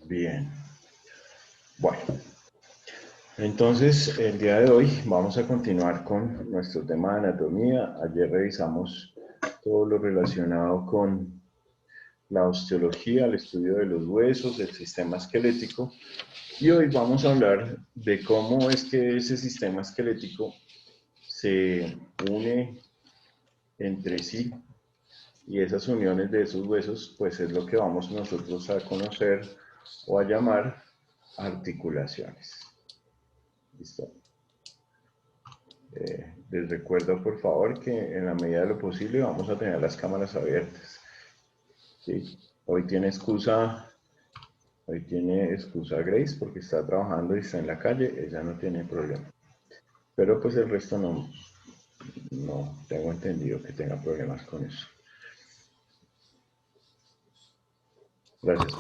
Bien. Bueno, entonces el día de hoy vamos a continuar con nuestro tema de anatomía. Ayer revisamos todo lo relacionado con la osteología, el estudio de los huesos, el sistema esquelético. Y hoy vamos a hablar de cómo es que ese sistema esquelético se une entre sí y esas uniones de esos huesos, pues es lo que vamos nosotros a conocer o a llamar articulaciones. ¿Listo? Les recuerdo por favor que en la medida de lo posible vamos a tener las cámaras abiertas. ¿Sí? Hoy tiene excusa Grace porque está trabajando y está en la calle, ella no tiene problema. Pero pues el resto no tengo entendido que tenga problemas con eso. Gracias.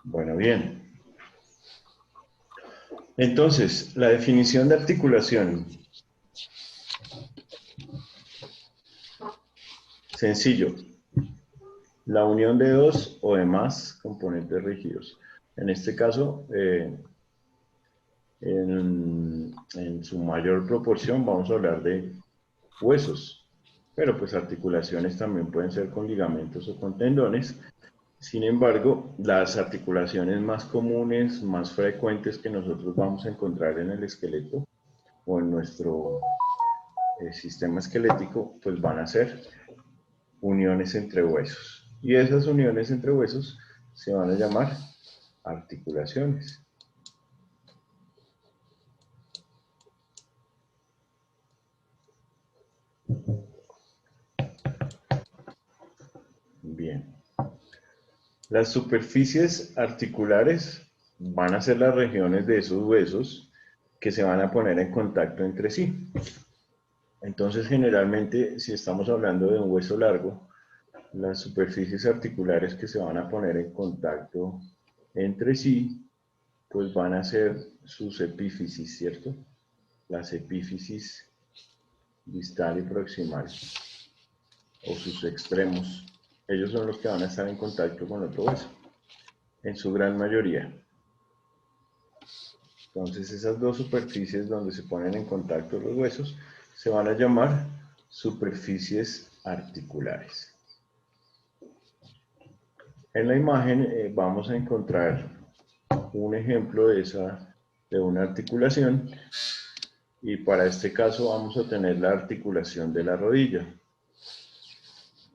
Bueno, bien. Entonces, la definición de articulación. Sencillo. La unión de dos o de más componentes rígidos. En este caso, en su mayor proporción vamos a hablar de huesos, pero pues articulaciones también pueden ser con ligamentos o con tendones. Sin embargo, las articulaciones más comunes, más frecuentes que nosotros vamos a encontrar en el esqueleto o en nuestro sistema esquelético, pues van a ser uniones entre huesos. Y esas uniones entre huesos se van a llamar articulaciones. Bien. Las superficies articulares van a ser las regiones de esos huesos que se van a poner en contacto entre sí. Entonces, generalmente, si estamos hablando de un hueso largo, las superficies articulares que se van a poner en contacto entre sí, pues van a ser sus epífisis, ¿cierto? Las epífisis distal y proximal, o sus extremos. Ellos son los que van a estar en contacto con otro hueso, en su gran mayoría. Entonces esas dos superficies donde se ponen en contacto los huesos se van a llamar superficies articulares. En la imagen vamos a encontrar un ejemplo de una articulación y para este caso vamos a tener la articulación de la rodilla.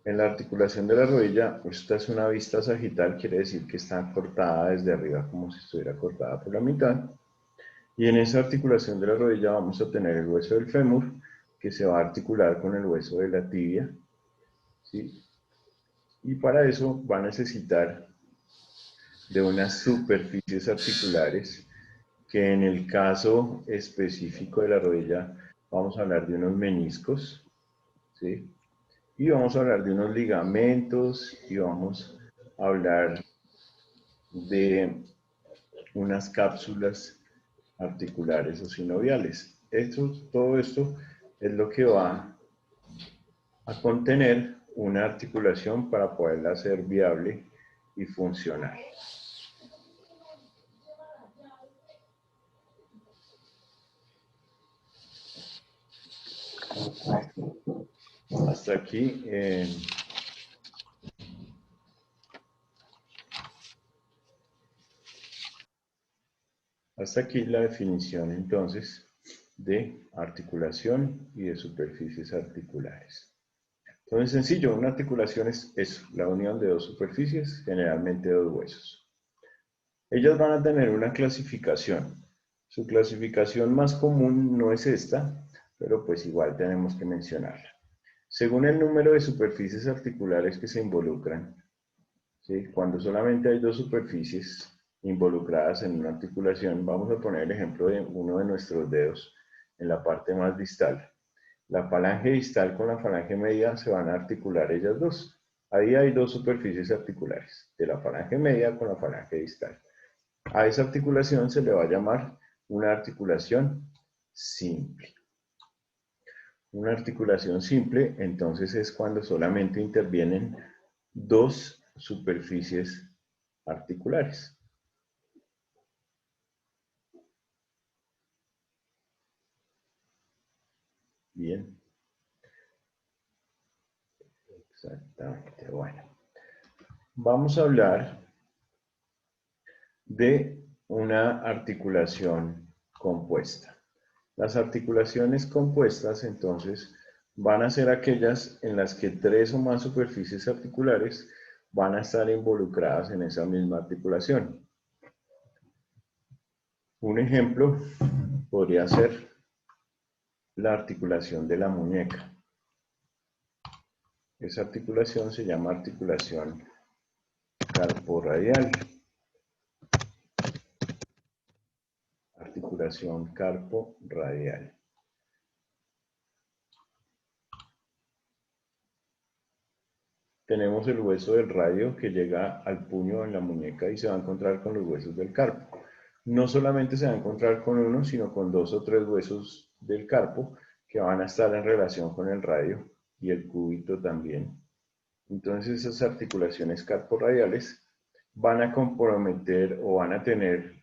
En la articulación de la rodilla, esta es una vista sagital, quiere decir que está cortada desde arriba como si estuviera cortada por la mitad. Y en esa articulación de la rodilla vamos a tener el hueso del fémur, que se va a articular con el hueso de la tibia, ¿sí? Y para eso va a necesitar de unas superficies articulares, que en el caso específico de la rodilla vamos a hablar de unos meniscos, ¿sí? Y vamos a hablar de unos ligamentos y vamos a hablar de unas cápsulas articulares o sinoviales. Todo esto es lo que va a contener una articulación para poderla hacer viable y funcional. Hasta aquí. Hasta aquí la definición entonces de articulación y de superficies articulares. Entonces, sencillo, una articulación es eso, la unión de dos superficies, generalmente dos huesos. Ellas van a tener una clasificación. Su clasificación más común no es esta, pero pues igual tenemos que mencionarla. Según el número de superficies articulares que se involucran, ¿sí? Cuando solamente hay dos superficies involucradas en una articulación, vamos a poner el ejemplo de uno de nuestros dedos en la parte más distal. La falange distal con la falange media se van a articular ellas dos. Ahí hay dos superficies articulares, de la falange media con la falange distal. A esa articulación se le va a llamar una articulación simple. Una articulación simple, entonces, es cuando solamente intervienen dos superficies articulares. Bien. Exactamente. Bueno. Vamos a hablar de una articulación compuesta. Las articulaciones compuestas, entonces, van a ser aquellas en las que tres o más superficies articulares van a estar involucradas en esa misma articulación. Un ejemplo podría ser la articulación de la muñeca. Esa articulación se llama articulación carporradial. Articulación carporradial. Tenemos el hueso del radio que llega al puño en la muñeca y se va a encontrar con los huesos del carpo. No solamente se va a encontrar con uno, sino con dos o tres huesos del carpo que van a estar en relación con el radio y el cúbito también. Entonces esas articulaciones carporradiales van a comprometer o van a tener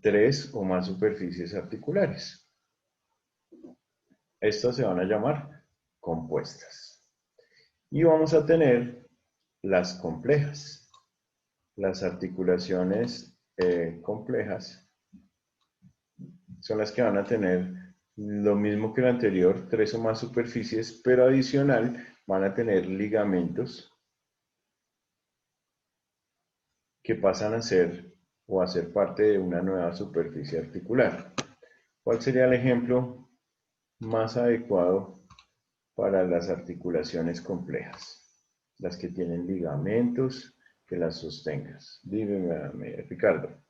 tres o más superficies articulares. Estas se van a llamar compuestas. Y vamos a tener las complejas. Las articulaciones complejas son las que van a tener lo mismo que el anterior, tres o más superficies, pero adicional van a tener ligamentos que pasan a ser o a ser parte de una nueva superficie articular. ¿Cuál sería el ejemplo más adecuado para las articulaciones complejas? Las que tienen ligamentos que las sostengas. Dime, Ricardo.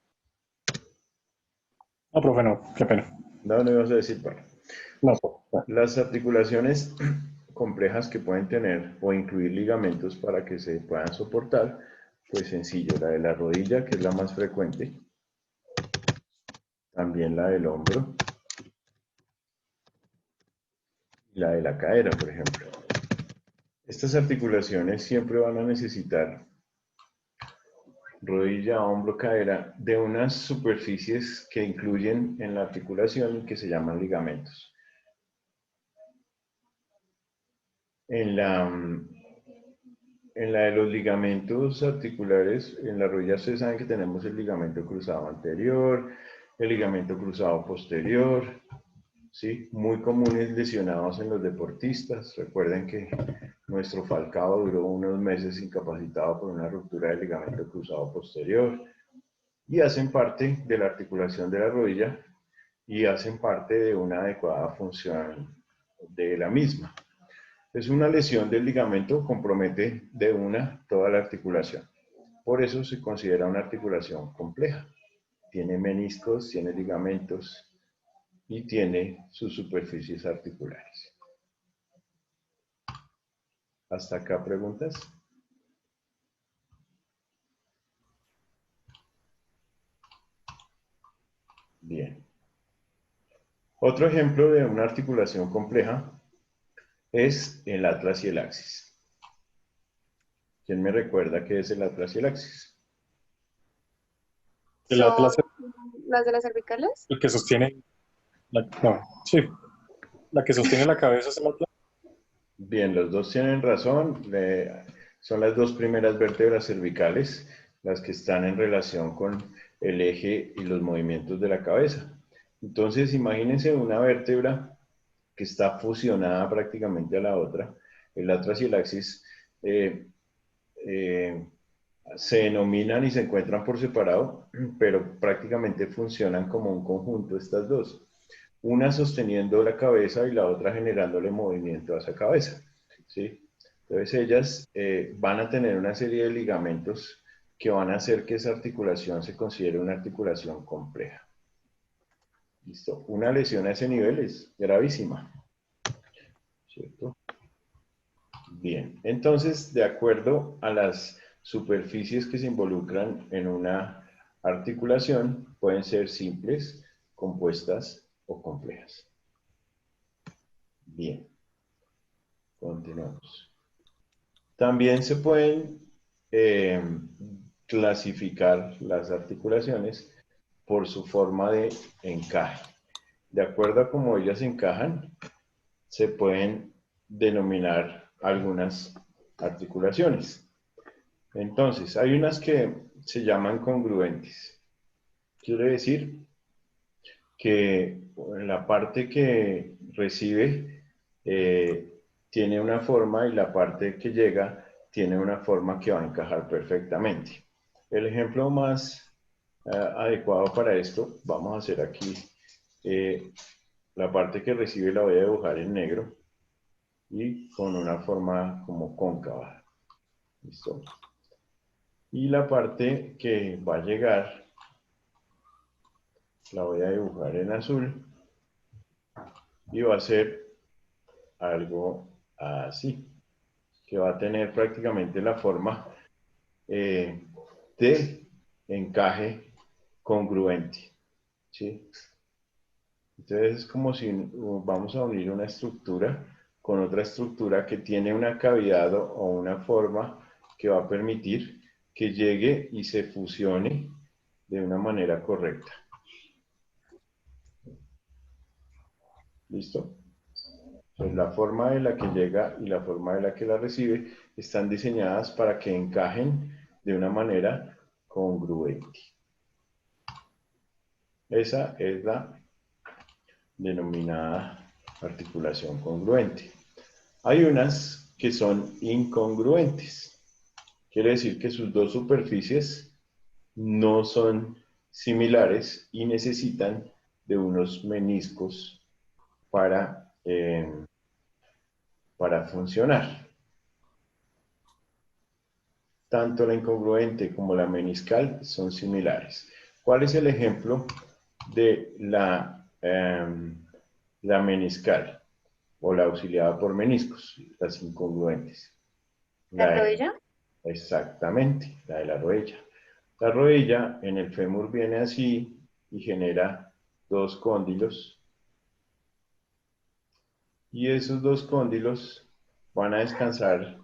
No, profe, no, qué pena. No, no ibas a decir, bueno. No, Las articulaciones complejas que pueden tener o incluir ligamentos para que se puedan soportar, pues sencillo, la de la rodilla, que es la más frecuente, también la del hombro, y la de la cadera, por ejemplo. Estas articulaciones siempre van a necesitar rodilla, hombro, cadera, de unas superficies que incluyen en la articulación y que se llaman ligamentos. En la de los ligamentos articulares, en la rodilla ustedes saben que tenemos el ligamento cruzado anterior, el ligamento cruzado posterior, ¿sí? Muy comunes lesionados en los deportistas. Recuerden que nuestro Falcao duró unos meses incapacitado por una ruptura del ligamento cruzado posterior y hacen parte de la articulación de la rodilla y hacen parte de una adecuada función de la misma. Es una lesión del ligamento, compromete de una toda la articulación. Por eso se considera una articulación compleja. Tiene meniscos, tiene ligamentos y tiene sus superficies articulares. ¿Hasta acá preguntas? Bien. Otro ejemplo de una articulación compleja es el atlas y el axis. ¿Quién me recuerda qué es el atlas y el axis? el ¿Son atlas, las de las cervicales? el que sostiene, no, sí, la que sostiene la cabeza es el atlas. Bien, los dos tienen razón. Son las dos primeras vértebras cervicales, las que están en relación con el eje y los movimientos de la cabeza. Entonces, imagínense una vértebra que está fusionada prácticamente a la otra. El atlas y el axis se denominan y se encuentran por separado, pero prácticamente funcionan como un conjunto estas dos. Una sosteniendo la cabeza y la otra generándole movimiento a esa cabeza, ¿sí? Entonces ellas van a tener una serie de ligamentos que van a hacer que esa articulación se considere una articulación compleja. ¿Listo? Una lesión a ese nivel es gravísima, ¿cierto? Bien, entonces, de acuerdo a las superficies que se involucran en una articulación, pueden ser simples, compuestas o complejas. Bien, continuamos. También se pueden clasificar las articulaciones por su forma de encaje. De acuerdo a cómo ellas encajan, se pueden denominar algunas articulaciones. Entonces, hay unas que se llaman congruentes. Quiere decir que la parte que recibe tiene una forma y la parte que llega tiene una forma que va a encajar perfectamente. El ejemplo más adecuado para esto, vamos a hacer aquí, la parte que recibe la voy a dibujar en negro y con una forma como cóncava. ¿Listo? Y la parte que va a llegar la voy a dibujar en azul y va a ser algo así, que va a tener prácticamente la forma de encaje congruente, ¿sí? Entonces es como si vamos a unir una estructura con otra estructura que tiene una cavidad o una forma que va a permitir que llegue y se fusione de una manera correcta. ¿Listo? Pues la forma de la que llega y la forma de la que la recibe están diseñadas para que encajen de una manera congruente. Esa es la denominada articulación congruente. Hay unas que son incongruentes. Quiere decir que sus dos superficies no son similares y necesitan de unos meniscos para funcionar. Tanto la incongruente como la meniscal son similares. ¿Cuál es el ejemplo de la meniscal o la auxiliada por meniscos, las incongruentes? ¿La rodilla? Exactamente, la de la rodilla. La rodilla en el fémur viene así y genera dos cóndilos. Y esos dos cóndilos van a descansar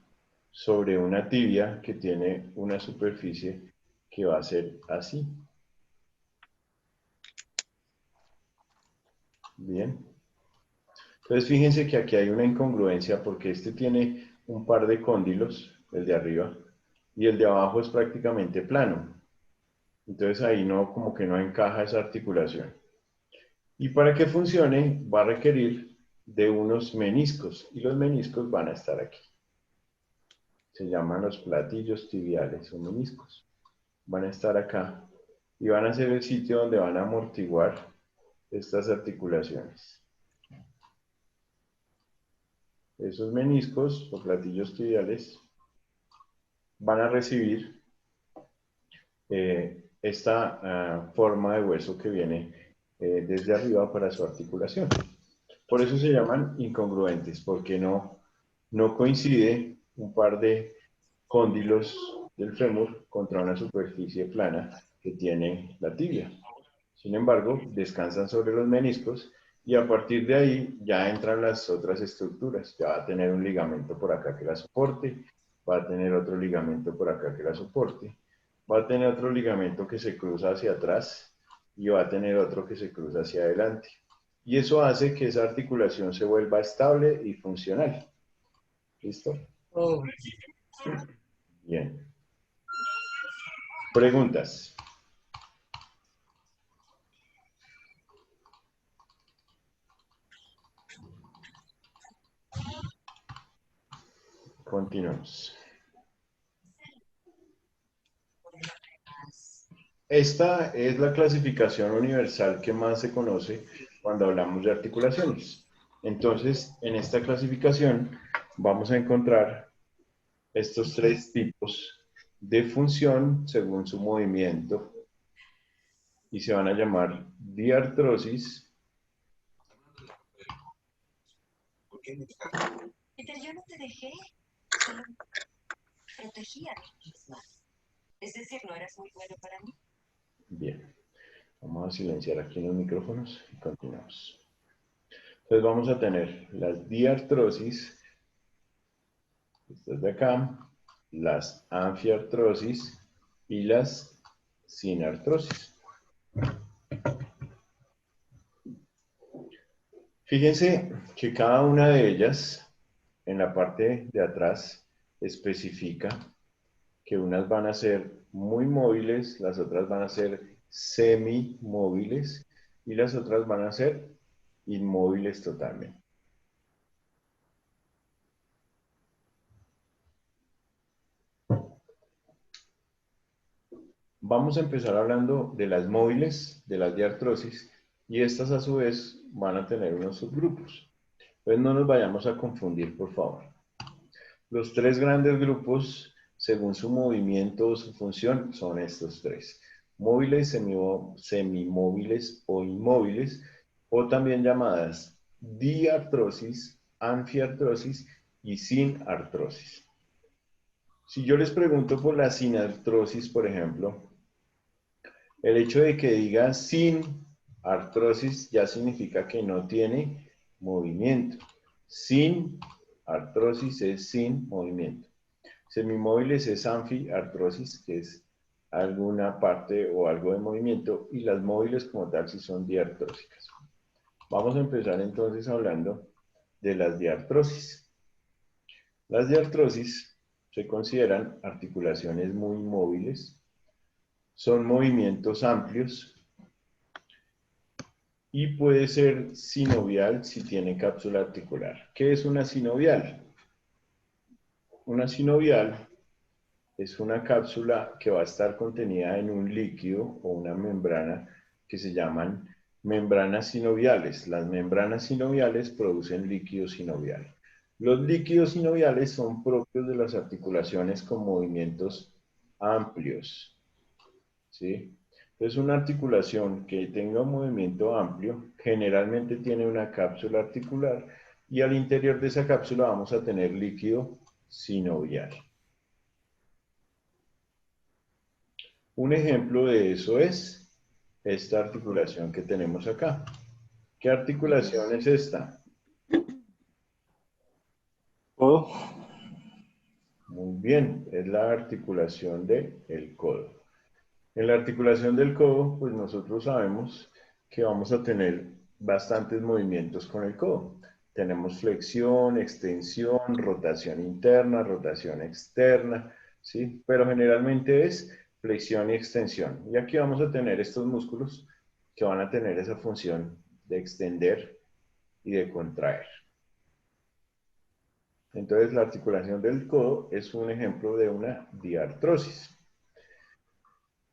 sobre una tibia que tiene una superficie que va a ser así. Bien. Entonces fíjense que aquí hay una incongruencia porque este tiene un par de cóndilos, el de arriba, y el de abajo es prácticamente plano. Entonces ahí no, como que no encaja esa articulación. Y para que funcione va a requerir de unos meniscos y los meniscos van a estar aquí. Se llaman los platillos tibiales o meniscos. Van a estar acá y van a ser el sitio donde van a amortiguar estas articulaciones. Esos meniscos o platillos tibiales van a recibir esta forma de hueso que viene desde arriba para su articulación. Por eso se llaman incongruentes, porque no coincide un par de cóndilos del fémur contra una superficie plana que tiene la tibia. Sin embargo, descansan sobre los meniscos y a partir de ahí ya entran las otras estructuras. Ya va a tener un ligamento por acá que la soporte, va a tener otro ligamento por acá que la soporte, va a tener otro ligamento que se cruza hacia atrás y va a tener otro que se cruza hacia adelante. Y eso hace que esa articulación se vuelva estable y funcional. ¿Listo? Oh. Bien. Preguntas. Continuamos. Esta es la clasificación universal que más se conoce cuando hablamos de articulaciones. Entonces, en esta clasificación vamos a encontrar estos tres tipos de función según su movimiento y se van a llamar diartrosis, Peter, yo no te dejé, solo protegí a mí misma. Es decir, no eras muy bueno para mí. bien, vamos a silenciar aquí los micrófonos y continuamos. Entonces vamos a tener las diartrosis, estas de acá, las anfiartrosis y las sinartrosis. Fíjense que cada una de ellas, en la parte de atrás, especifica que unas van a ser muy móviles, las otras van a ser semimóviles y las otras van a ser inmóviles totalmente. Vamos a empezar hablando de las móviles, de las diartrosis, y estas a su vez van a tener unos subgrupos. Entonces no nos vayamos a confundir, por favor. Los tres grandes grupos, según su movimiento o su función, son estos tres. Móviles, semimóviles o inmóviles, o también llamadas diartrosis, anfiartrosis y sinartrosis. Si yo les pregunto por la sinartrosis, por ejemplo, el hecho de que diga sinartrosis ya significa que no tiene movimiento. Sinartrosis es sin movimiento. Semimóviles es anfiartrosis, que es alguna parte o algo de movimiento, y las móviles como tal sí son diartrósicas. Vamos a empezar entonces hablando de las diartrosis. Las diartrosis se consideran articulaciones muy móviles, son movimientos amplios y puede ser sinovial si tiene cápsula articular. ¿Qué es una sinovial? Una sinovial es una cápsula que va a estar contenida en un líquido o una membrana que se llaman membranas sinoviales. Las membranas sinoviales producen líquido sinovial. Los líquidos sinoviales son propios de las articulaciones con movimientos amplios, ¿sí? Entonces, una articulación que tenga un movimiento amplio generalmente tiene una cápsula articular y al interior de esa cápsula vamos a tener líquido sinovial. Un ejemplo de eso es esta articulación que tenemos acá. ¿Qué articulación es esta? ¿Codo? Muy bien, es la articulación del codo. En la articulación del codo, pues nosotros sabemos que vamos a tener bastantes movimientos con el codo. Tenemos flexión, extensión, rotación interna, rotación externa, ¿sí? Pero generalmente es flexión y extensión. Y aquí vamos a tener estos músculos que van a tener esa función de extender y de contraer. Entonces, la articulación del codo es un ejemplo de una diartrosis.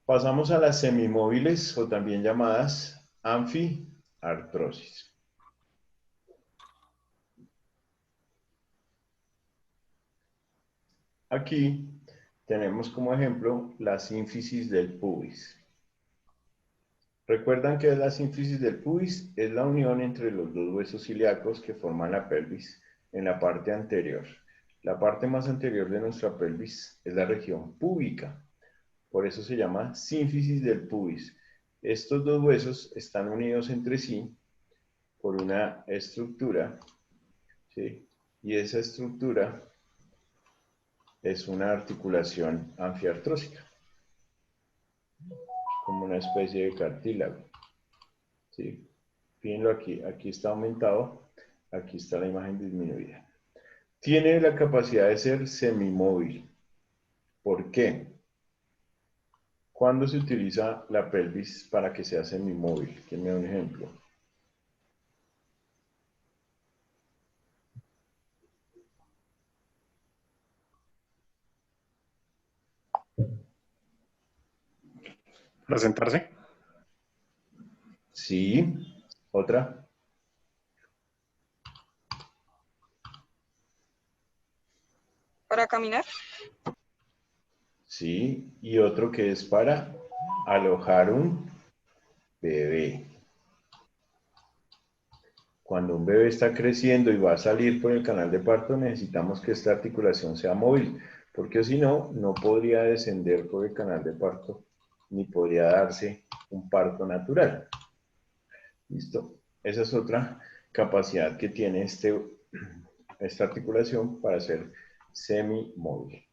Pasamos a las semimóviles o también llamadas anfiartrosis. Aquí tenemos como ejemplo la sínfisis del pubis. ¿Recuerdan qué es la sínfisis del pubis? Es la unión entre los dos huesos ilíacos que forman la pelvis en la parte anterior. La parte más anterior de nuestra pelvis es la región púbica. Por eso se llama sínfisis del pubis. Estos dos huesos están unidos entre sí por una estructura, ¿sí? Y esa estructura es una articulación anfiartrósica, como una especie de cartílago, ¿sí? Fíjenlo aquí, aquí está aumentado, aquí está la imagen disminuida. Tiene la capacidad de ser semimóvil. ¿Por qué? ¿Cuándo se utiliza la pelvis para que sea semimóvil? ¿Quién me da un ejemplo? ¿Para sentarse? Sí. ¿Otra? ¿Para caminar? Sí. Y otro que es para alojar un bebé. Cuando un bebé está creciendo y va a salir por el canal de parto, necesitamos que esta articulación sea móvil, porque si no, no podría descender por el canal de parto, ni podría darse un parto natural. ¿Listo? Esa es otra. capacidad que tiene esta articulación para ser semimóvil.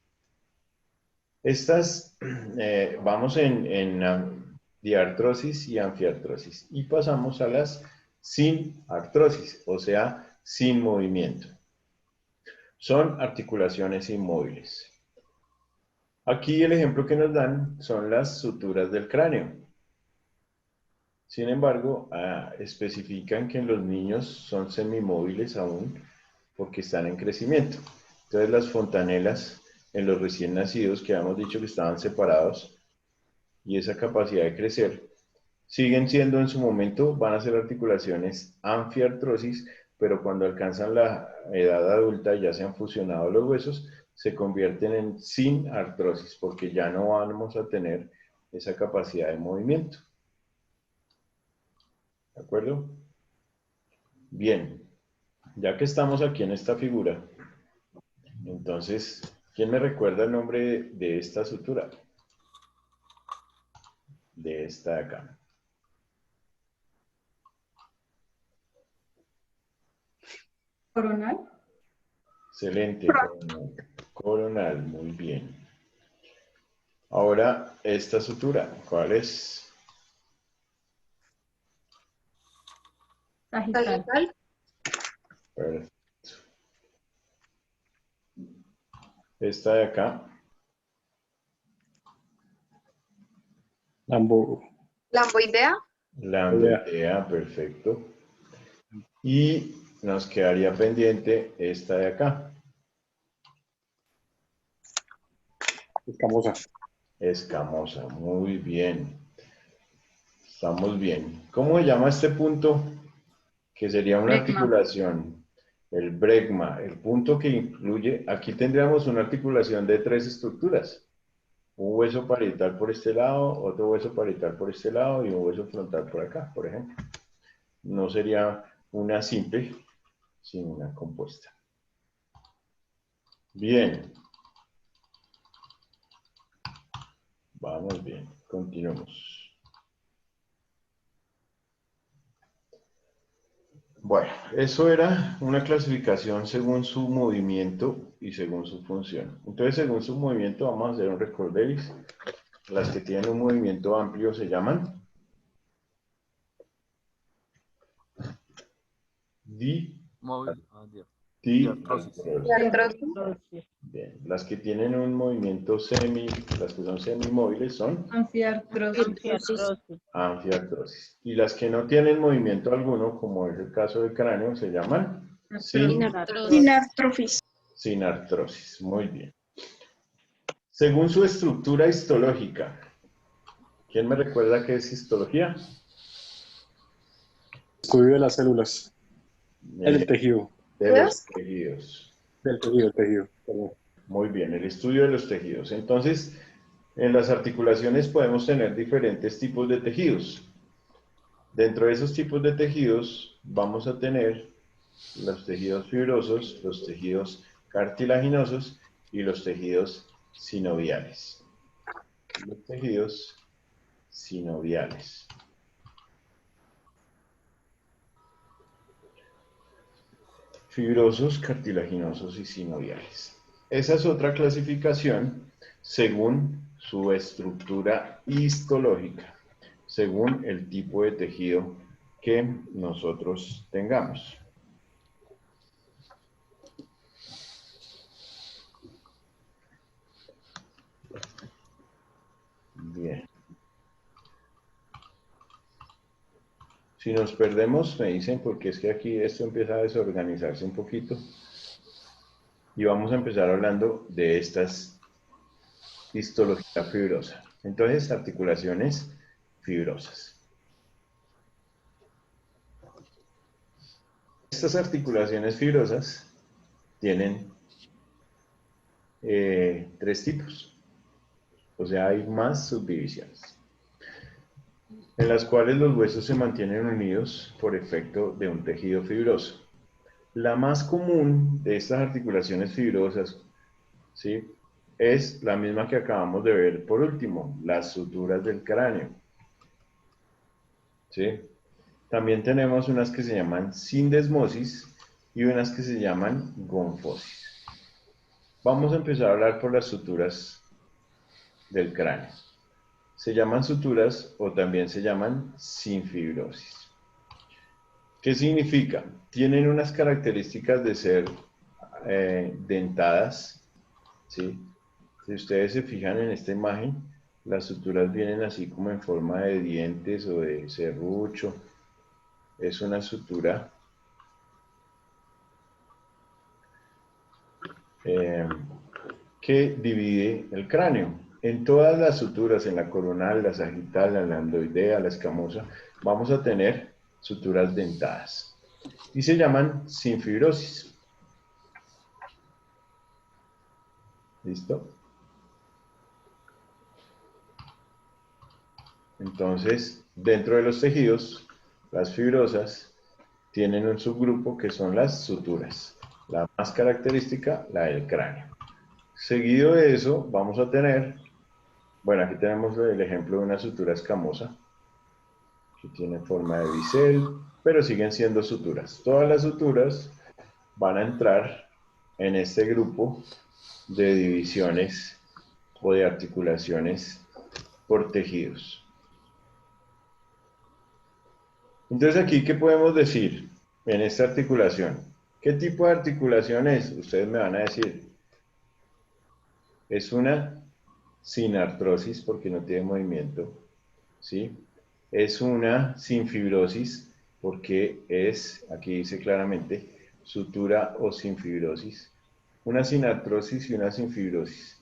Vamos en diartrosis y anfiartrosis y pasamos a las sin artrosis, o sea, sin movimiento. Son articulaciones inmóviles. Aquí el ejemplo que nos dan son las suturas del cráneo. Sin embargo, especifican que en los niños son semimóviles aún porque están en crecimiento. Entonces las fontanelas en los recién nacidos, que habíamos dicho que estaban separados, y esa capacidad de crecer, siguen siendo en su momento, van a ser articulaciones anfiartrosis, pero cuando alcanzan la edad adulta, ya se han fusionado los huesos, se convierten en sin artrosis, porque ya no vamos a tener esa capacidad de movimiento. ¿De acuerdo? Bien, ya que estamos aquí en esta figura, entonces, ¿quién me recuerda el nombre de esta sutura? De esta de acá. Coronal. Excelente, coronal. Coronal, muy bien. Ahora, esta sutura, ¿cuál es? Sagital. Sagital. Perfecto. Esta de acá, Lamboidea. lamboidea, perfecto. Y nos quedaría pendiente esta de acá. Escamosa. Escamosa, muy bien. Estamos bien. ¿Cómo se llama este punto? Que sería una Bregma. articulación. El bregma, el punto que incluye, aquí tendríamos una articulación de 3 estructuras. Un hueso parietal por este lado, otro hueso parietal por este lado y un hueso frontal por acá, por ejemplo. No sería una simple, sino una compuesta. Bien. Vamos bien, continuemos. Bueno, eso era una clasificación según su movimiento y según su función. Entonces, según su movimiento, vamos a hacer un recorderis. Las que tienen un movimiento amplio se llaman diartrosis. Bien. Las que tienen un movimiento las que son semimóviles son Anfiartrosis. anfiartrosis. Y las que no tienen movimiento alguno, como es el caso del cráneo, se llaman Sinartrofis. sinartrosis. Muy bien. Según su estructura histológica, ¿quién me recuerda qué es histología? Estudio de las células. Del tejido. De los tejidos. Del tejido. Perdón. Muy bien, el estudio de los tejidos. Entonces, en las articulaciones podemos tener diferentes tipos de tejidos. Dentro de esos tipos de tejidos vamos a tener los tejidos fibrosos, los tejidos cartilaginosos y los tejidos sinoviales. Los tejidos sinoviales. Fibrosos, cartilaginosos y sinoviales. Esa es otra clasificación según su estructura histológica, según el tipo de tejido que nosotros tengamos. Bien. Si nos perdemos, me dicen, porque es que aquí esto empieza a desorganizarse un poquito. Y vamos a empezar hablando de estas histología fibrosa. Entonces, articulaciones fibrosas. Estas articulaciones fibrosas tienen 3 tipos. O sea, hay más subdivisiones, en las cuales los huesos se mantienen unidos por efecto de un tejido fibroso. La más común de estas articulaciones fibrosas, ¿sí?, es la misma que acabamos de ver por último, las suturas del cráneo. ¿Sí? También tenemos unas que se llaman sindesmosis y unas que se llaman gonfosis. Vamos a empezar a hablar por las suturas del cráneo. Se llaman suturas o también se llaman sinfibrosis. ¿Qué significa? Tienen unas características de ser dentadas, ¿sí? Si ustedes se fijan en esta imagen, las suturas vienen así como en forma de dientes o de serrucho. Es una sutura que divide el cráneo. En todas las suturas, en la coronal, la sagital, la lambdoidea, la escamosa, vamos a tener suturas dentadas. Y se llaman sinfibrosis. ¿Listo? Entonces, dentro de los tejidos, las fibrosas tienen un subgrupo que son las suturas. La más característica, la del cráneo. Seguido de eso, vamos a tener, bueno, aquí tenemos el ejemplo de una sutura escamosa, que tiene forma de bisel, pero siguen siendo suturas. Todas las suturas van a entrar en este grupo de divisiones o de articulaciones por tejidos. Entonces aquí, ¿qué podemos decir en esta articulación? ¿Qué tipo de articulación es? Ustedes me van a decir. Es una sinartrosis porque no tiene movimiento, ¿sí? Es una sinfibrosis porque es, aquí dice claramente, sutura o sinfibrosis. Una sinartrosis y una sinfibrosis.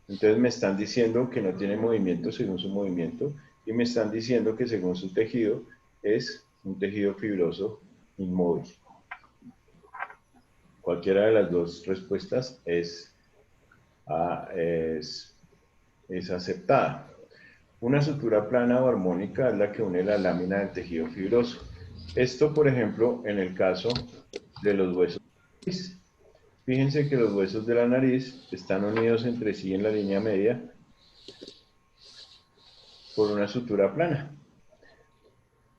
Entonces me están diciendo que no tiene movimiento según su movimiento y me están diciendo que según su tejido es un tejido fibroso inmóvil. Cualquiera de las dos respuestas es aceptada. Una sutura plana o armónica es la que une la lámina del tejido fibroso. Esto, por ejemplo, en el caso de los huesos de la nariz. Fíjense que los huesos de la nariz están unidos entre sí en la línea media por una sutura plana.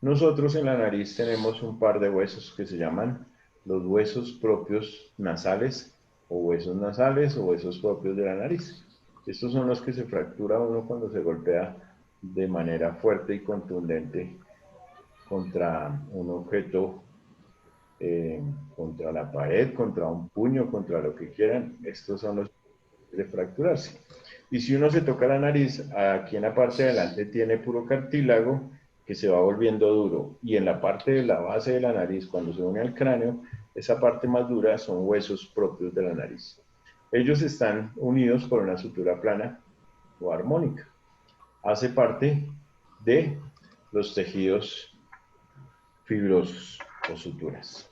Nosotros en la nariz tenemos un par de huesos que se llaman los huesos propios nasales o huesos propios de la nariz. Estos son los que se fractura uno cuando se golpea de manera fuerte y contundente contra un objeto, contra la pared, contra un puño, contra lo que quieran. Estos son los de fracturarse. Y si uno se toca la nariz, aquí en la parte de adelante tiene puro cartílago que se va volviendo duro. Y en la parte de la base de la nariz, cuando se une al cráneo, esa parte más dura son huesos propios de la nariz. Ellos están unidos por una sutura plana o armónica. Hace parte de los tejidos fibrosos o suturas.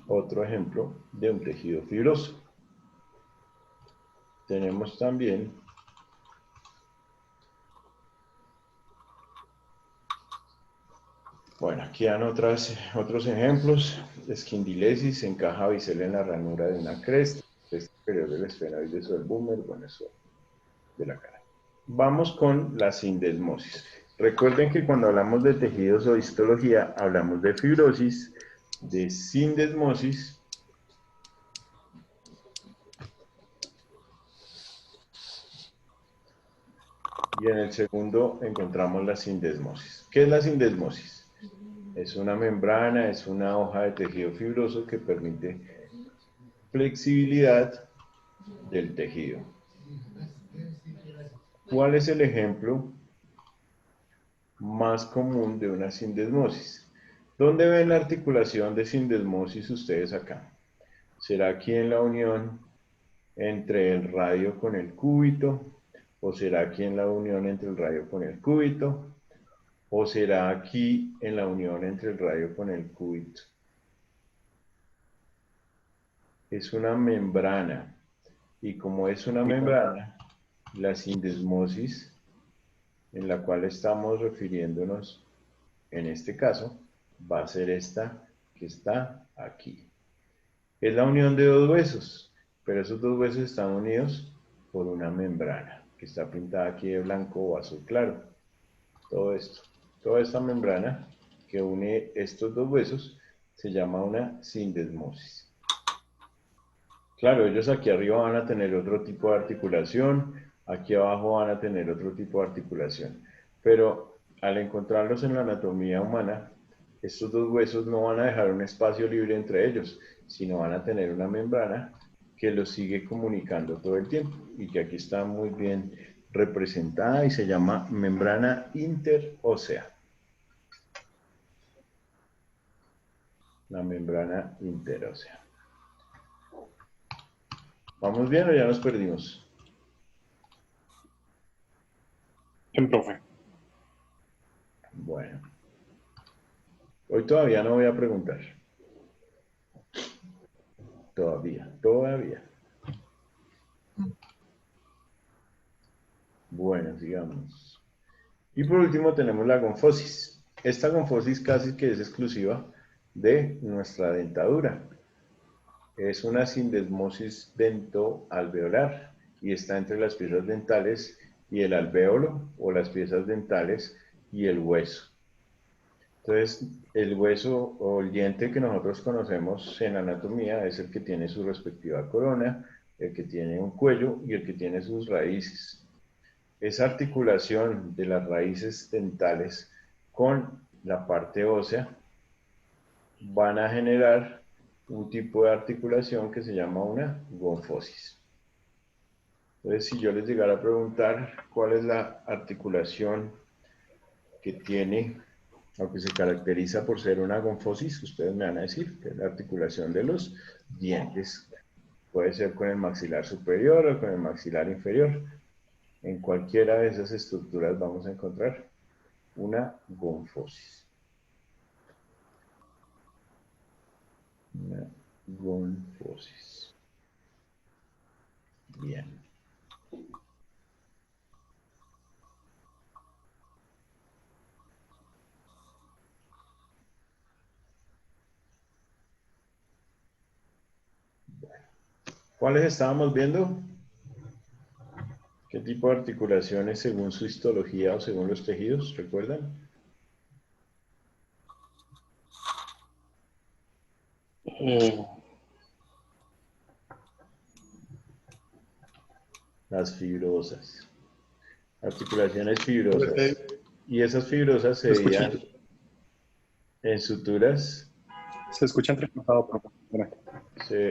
Otro ejemplo de un tejido fibroso. Tenemos también bueno, aquí dan otros ejemplos. Esquindilesis, encaja bisel en la ranura de una cresta, cresta superior del esfenoides o el búmer, bueno, eso de la cara. Vamos con la sindesmosis. Recuerden que cuando hablamos de tejidos o histología, hablamos de fibrosis, de sindesmosis y en el segundo encontramos la sindesmosis. ¿Qué es la sindesmosis? Es una membrana, es una hoja de tejido fibroso que permite flexibilidad del tejido. ¿Cuál es el ejemplo más común de una sindesmosis? ¿Dónde ven la articulación de sindesmosis ustedes acá? ¿Será aquí en la unión entre el radio con el cúbito? ¿O será aquí en la unión entre el radio con el cúbito? ¿O será aquí en la unión entre el radio con el cúbito? Es una membrana. Y como es una membrana, la sindesmosis, en la cual estamos refiriéndonos en este caso, va a ser esta que está aquí. Es la unión de dos huesos, pero esos dos huesos están unidos por una membrana, que está pintada aquí de blanco o azul claro. todo esto. Toda esta membrana que une estos dos huesos se llama una sindesmosis. Claro, ellos aquí arriba van a tener otro tipo de articulación, aquí abajo van a tener otro tipo de articulación, pero al encontrarlos en la anatomía humana, estos dos huesos no van a dejar un espacio libre entre ellos, sino van a tener una membrana que los sigue comunicando todo el tiempo y que aquí está muy bien representada y se llama membrana interósea. La membrana interósea. ¿Vamos bien o ya nos perdimos? Bien, profe. Bueno. Hoy todavía no voy a preguntar. Todavía. Bueno, sigamos. Y por último tenemos la gonfosis. Esta gonfosis casi que es exclusiva de nuestra dentadura. Es una sindesmosis dentoalveolar y está entre las piezas dentales y el alvéolo, o las piezas dentales y el hueso. Entonces, el hueso o el diente que nosotros conocemos en anatomía es el que tiene su respectiva corona, el que tiene un cuello y el que tiene sus raíces. Esa articulación de las raíces dentales con la parte ósea van a generar un tipo de articulación que se llama una gonfosis. Entonces, si yo les llegara a preguntar cuál es la articulación que tiene, aunque se caracteriza por ser una gonfosis, ustedes me van a decir que es la articulación de los dientes. Puede ser con el maxilar superior o con el maxilar inferior. En cualquiera de esas estructuras vamos a encontrar una gonfosis. Una gonfosis. Bien. ¿Cuáles estábamos viendo? ¿Qué tipo de articulaciones según su histología o según los tejidos? ¿Recuerdan? Las fibrosas. Articulaciones fibrosas. Y esas fibrosas se veían en suturas. Se escucha entrecortado, profe.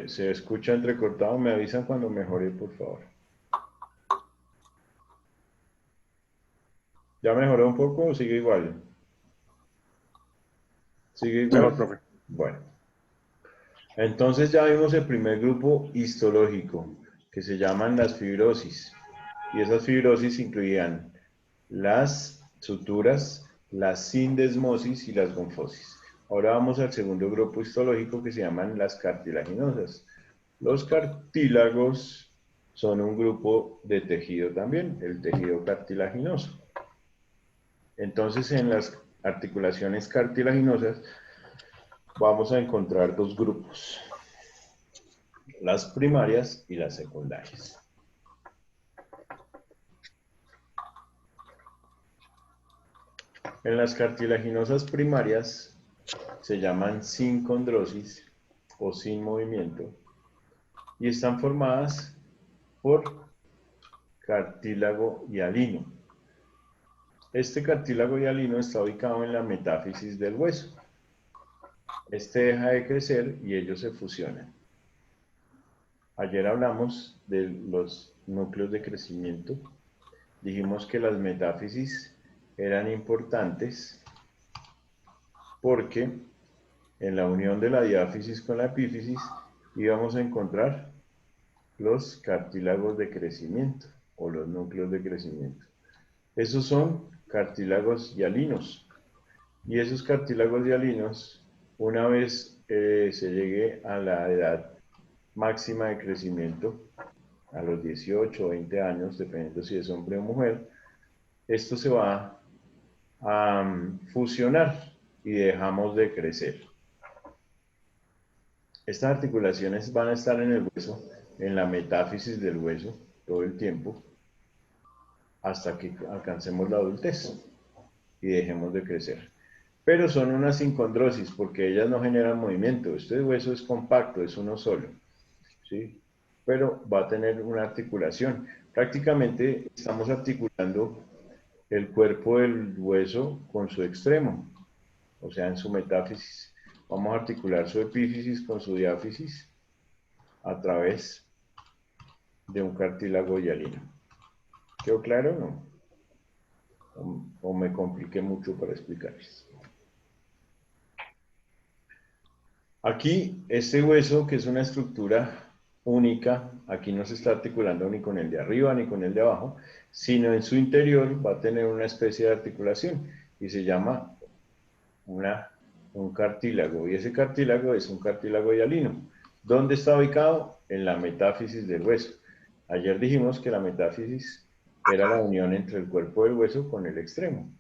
Se escucha entrecortado. Me avisan cuando mejore, por favor. ¿Ya mejoró un poco o sigue igual? ¿Sigue igual? Mejor, profe. Bueno. Entonces ya vimos el primer grupo histológico, que se llaman las fibrosis. Y esas fibrosis incluían las suturas, las sindesmosis y las gonfosis. Ahora vamos al segundo grupo histológico que se llaman las cartilaginosas. Los cartílagos son un grupo de tejido también, el tejido cartilaginoso. Entonces, en las articulaciones cartilaginosas vamos a encontrar dos grupos, las primarias y las secundarias. En las cartilaginosas primarias se llaman sin condrosis o sin movimiento y están formadas por cartílago hialino. Este cartílago hialino está ubicado en la metáfisis del hueso. Este deja de crecer y ellos se fusionan. Ayer hablamos de los núcleos de crecimiento. Dijimos que las metáfisis eran importantes porque en la unión de la diáfisis con la epífisis íbamos a encontrar los cartílagos de crecimiento o los núcleos de crecimiento. Esos son cartílagos hialinos. Y esos cartílagos hialinos, una vez se llegue a la edad máxima de crecimiento, a los 18 o 20 años, dependiendo si es hombre o mujer, esto se va a fusionar y dejamos de crecer. Estas articulaciones van a estar en el hueso, en la metáfisis del hueso, todo el tiempo, hasta que alcancemos la adultez. y dejemos de crecer. Pero son una sincondrosis porque ellas no generan movimiento. Este hueso es compacto, es uno solo, ¿sí? Pero va a tener una articulación. Prácticamente estamos articulando el cuerpo del hueso con su extremo, o sea, en su metáfisis. Vamos a articular su epífisis con su diáfisis a través de un cartílago hialino. ¿Quedó claro o no? ¿O me compliqué mucho para explicarles? Aquí, este hueso, que es una estructura única, aquí no se está articulando ni con el de arriba ni con el de abajo, sino en su interior va a tener una especie de articulación y se llama un cartílago, y ese cartílago es un cartílago hialino. ¿Dónde está ubicado? En la metáfisis del hueso. Ayer dijimos que la metáfisis era la unión entre el cuerpo del hueso con el extremo.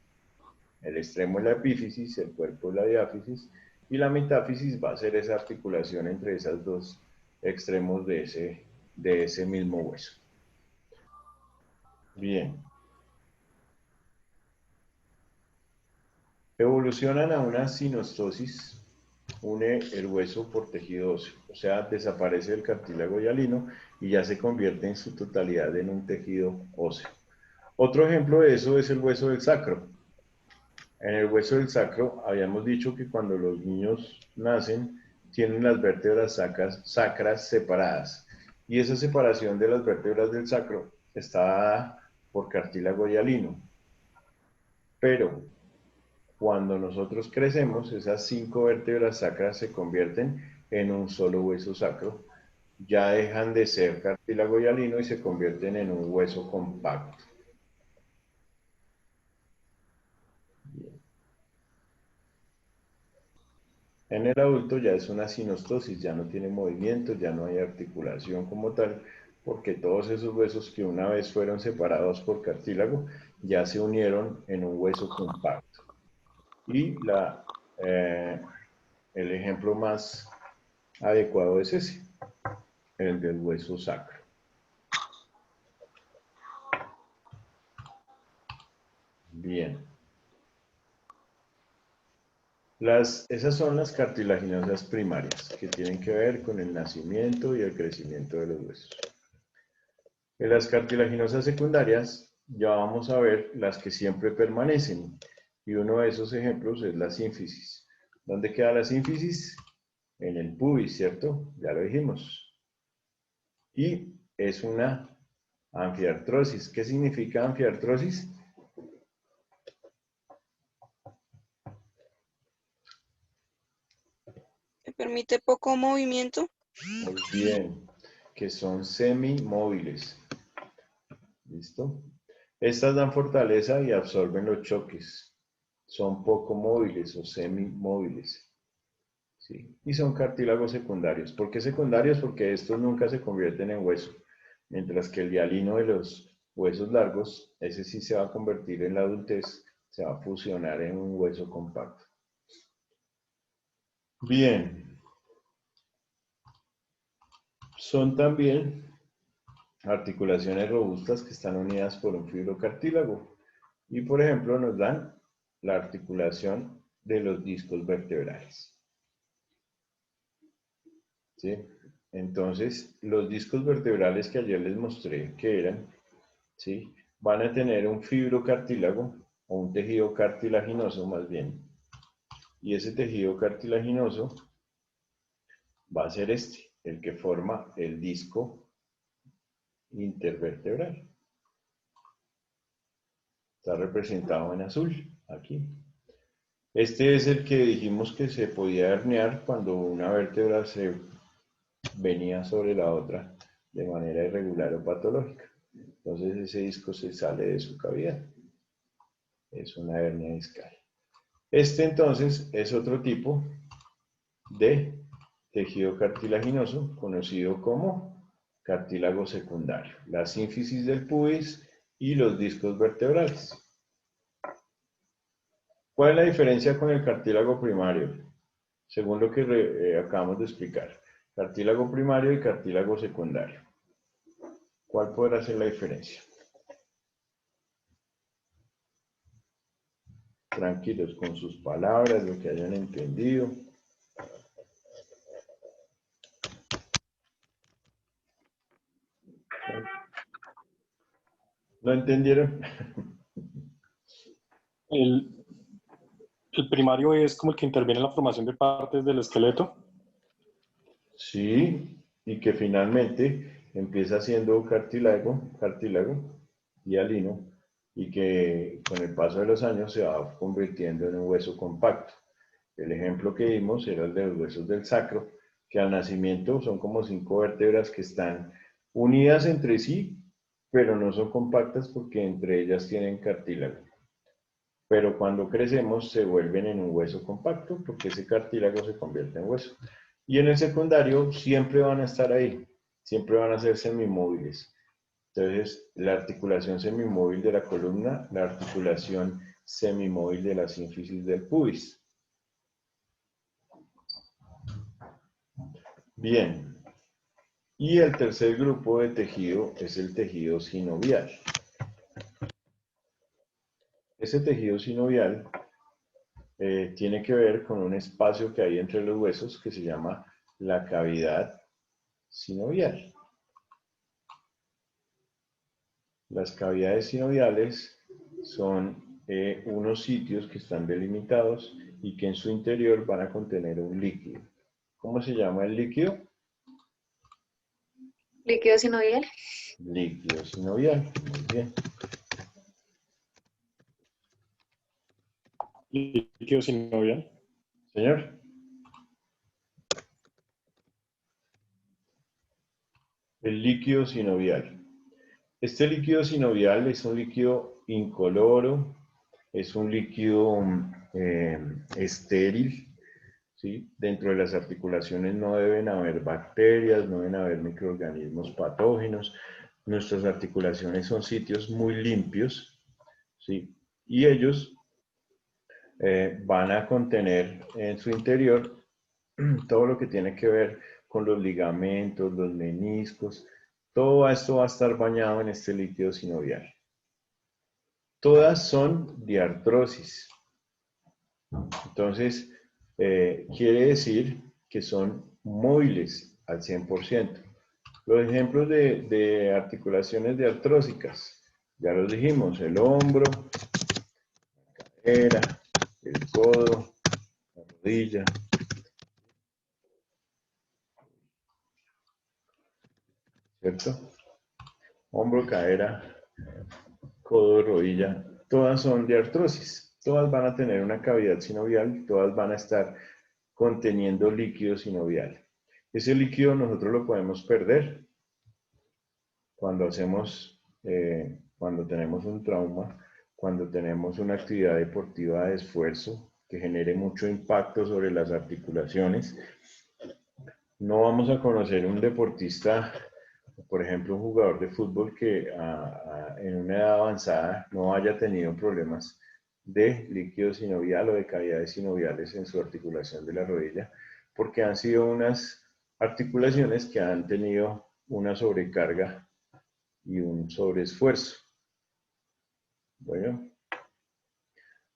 El extremo es la epífisis, el cuerpo es la diáfisis, y la metáfisis va a ser esa articulación entre esos dos extremos de ese mismo hueso. Bien. Evolucionan a una sinostosis, une el hueso por tejido óseo, o sea, desaparece el cartílago hialino y ya se convierte en su totalidad en un tejido óseo. Otro ejemplo de eso es el hueso del sacro. En el hueso del sacro habíamos dicho que cuando los niños nacen tienen las vértebras sacras separadas, y esa separación de las vértebras del sacro está dada por cartílago hialino. Pero cuando nosotros crecemos, esas 5 vértebras sacras se convierten en un solo hueso sacro, ya dejan de ser cartílago hialino y se convierten en un hueso compacto. En el adulto ya es una sinostosis, ya no tiene movimiento, ya no hay articulación como tal, porque todos esos huesos que una vez fueron separados por cartílago ya se unieron en un hueso compacto. Y el ejemplo más adecuado es ese, el del hueso sacro. Bien. Esas son las cartilaginosas primarias, que tienen que ver con el nacimiento y el crecimiento de los huesos. En las cartilaginosas secundarias ya vamos a ver las que siempre permanecen, y uno de esos ejemplos es la sínfisis. ¿Dónde queda la sínfisis? En el pubis, ¿cierto? Ya lo dijimos. Y es una anfiartrosis. ¿Qué significa anfiartrosis? ¿Me permite poco movimiento? Muy bien, que son semimóviles. ¿Listo? Estas dan fortaleza y absorben los choques. Son poco móviles o semimóviles. ¿Sí? Y son cartílagos secundarios. ¿Por qué secundarios? Porque estos nunca se convierten en hueso. Mientras que el hialino de los huesos largos, ese sí se va a convertir en la adultez, se va a fusionar en un hueso compacto. Bien. Son también articulaciones robustas que están unidas por un fibrocartílago. Y por ejemplo nos dan la articulación de los discos vertebrales. ¿Sí? Entonces, los discos vertebrales que ayer les mostré que eran, ¿sí?, van a tener un fibrocartílago o un tejido cartilaginoso más bien. Y ese tejido cartilaginoso va a ser este, el que forma el disco intervertebral. Está representado en azul, aquí. Este es el que dijimos que se podía herniar cuando una vértebra se venía sobre la otra de manera irregular o patológica. Entonces ese disco se sale de su cavidad. Es una hernia discal. Este entonces es otro tipo de tejido cartilaginoso conocido como cartílago secundario. La sínfisis del pubis y los discos vertebrales. ¿Cuál es la diferencia con el cartílago primario? Según lo que acabamos de explicar. Cartílago primario y cartílago secundario. ¿Cuál podrá ser la diferencia? tranquilos con sus palabras, lo que hayan entendido. ¿Lo entendieron? El primario es como el que interviene en la formación de partes del esqueleto. Sí, y que finalmente empieza siendo cartílago y hialino, y que con el paso de los años se va convirtiendo en un hueso compacto. El ejemplo que dimos era el de los huesos del sacro, que al nacimiento son como 5 vértebras que están unidas entre sí, pero no son compactas porque entre ellas tienen cartílago. Pero cuando crecemos se vuelven en un hueso compacto porque ese cartílago se convierte en hueso. Y en el secundario siempre van a estar ahí, siempre van a ser semimóviles. Entonces, la articulación semimóvil de la columna, la articulación semimóvil de la sínfisis del pubis. Bien. Y el tercer grupo de tejido es el tejido sinovial. Ese tejido sinovial tiene que ver con un espacio que hay entre los huesos que se llama la cavidad sinovial. Las cavidades sinoviales son unos sitios que están delimitados y que en su interior van a contener un líquido. ¿Cómo se llama el líquido? Líquido sinovial. Líquido sinovial, muy bien. Líquido sinovial. Señor. El líquido sinovial. Este líquido sinovial es un líquido incoloro, es un líquido estéril, ¿sí? Dentro de las articulaciones no deben haber bacterias, no deben haber microorganismos patógenos. Nuestras articulaciones son sitios muy limpios, ¿sí? Y ellos van a contener en su interior todo lo que tiene que ver con los ligamentos, los meniscos. Todo esto va a estar bañado en este líquido sinovial. Todas son de artrosis. Entonces, quiere decir que son móviles al 100%. Los ejemplos de articulaciones de artrósicas, ya los dijimos, el hombro, la cadera, el codo, la rodilla. ¿Cierto? Hombro, cadera, codo, rodilla, todas son de artrosis. Todas van a tener una cavidad sinovial, todas van a estar conteniendo líquido sinovial. Ese líquido nosotros lo podemos perder cuando cuando tenemos un trauma, cuando tenemos una actividad deportiva de esfuerzo que genere mucho impacto sobre las articulaciones. No vamos a conocer un deportista, por ejemplo, un jugador de fútbol que en una edad avanzada no haya tenido problemas de líquido sinovial o de cavidades sinoviales en su articulación de la rodilla, porque han sido unas articulaciones que han tenido una sobrecarga y un sobreesfuerzo. Bueno,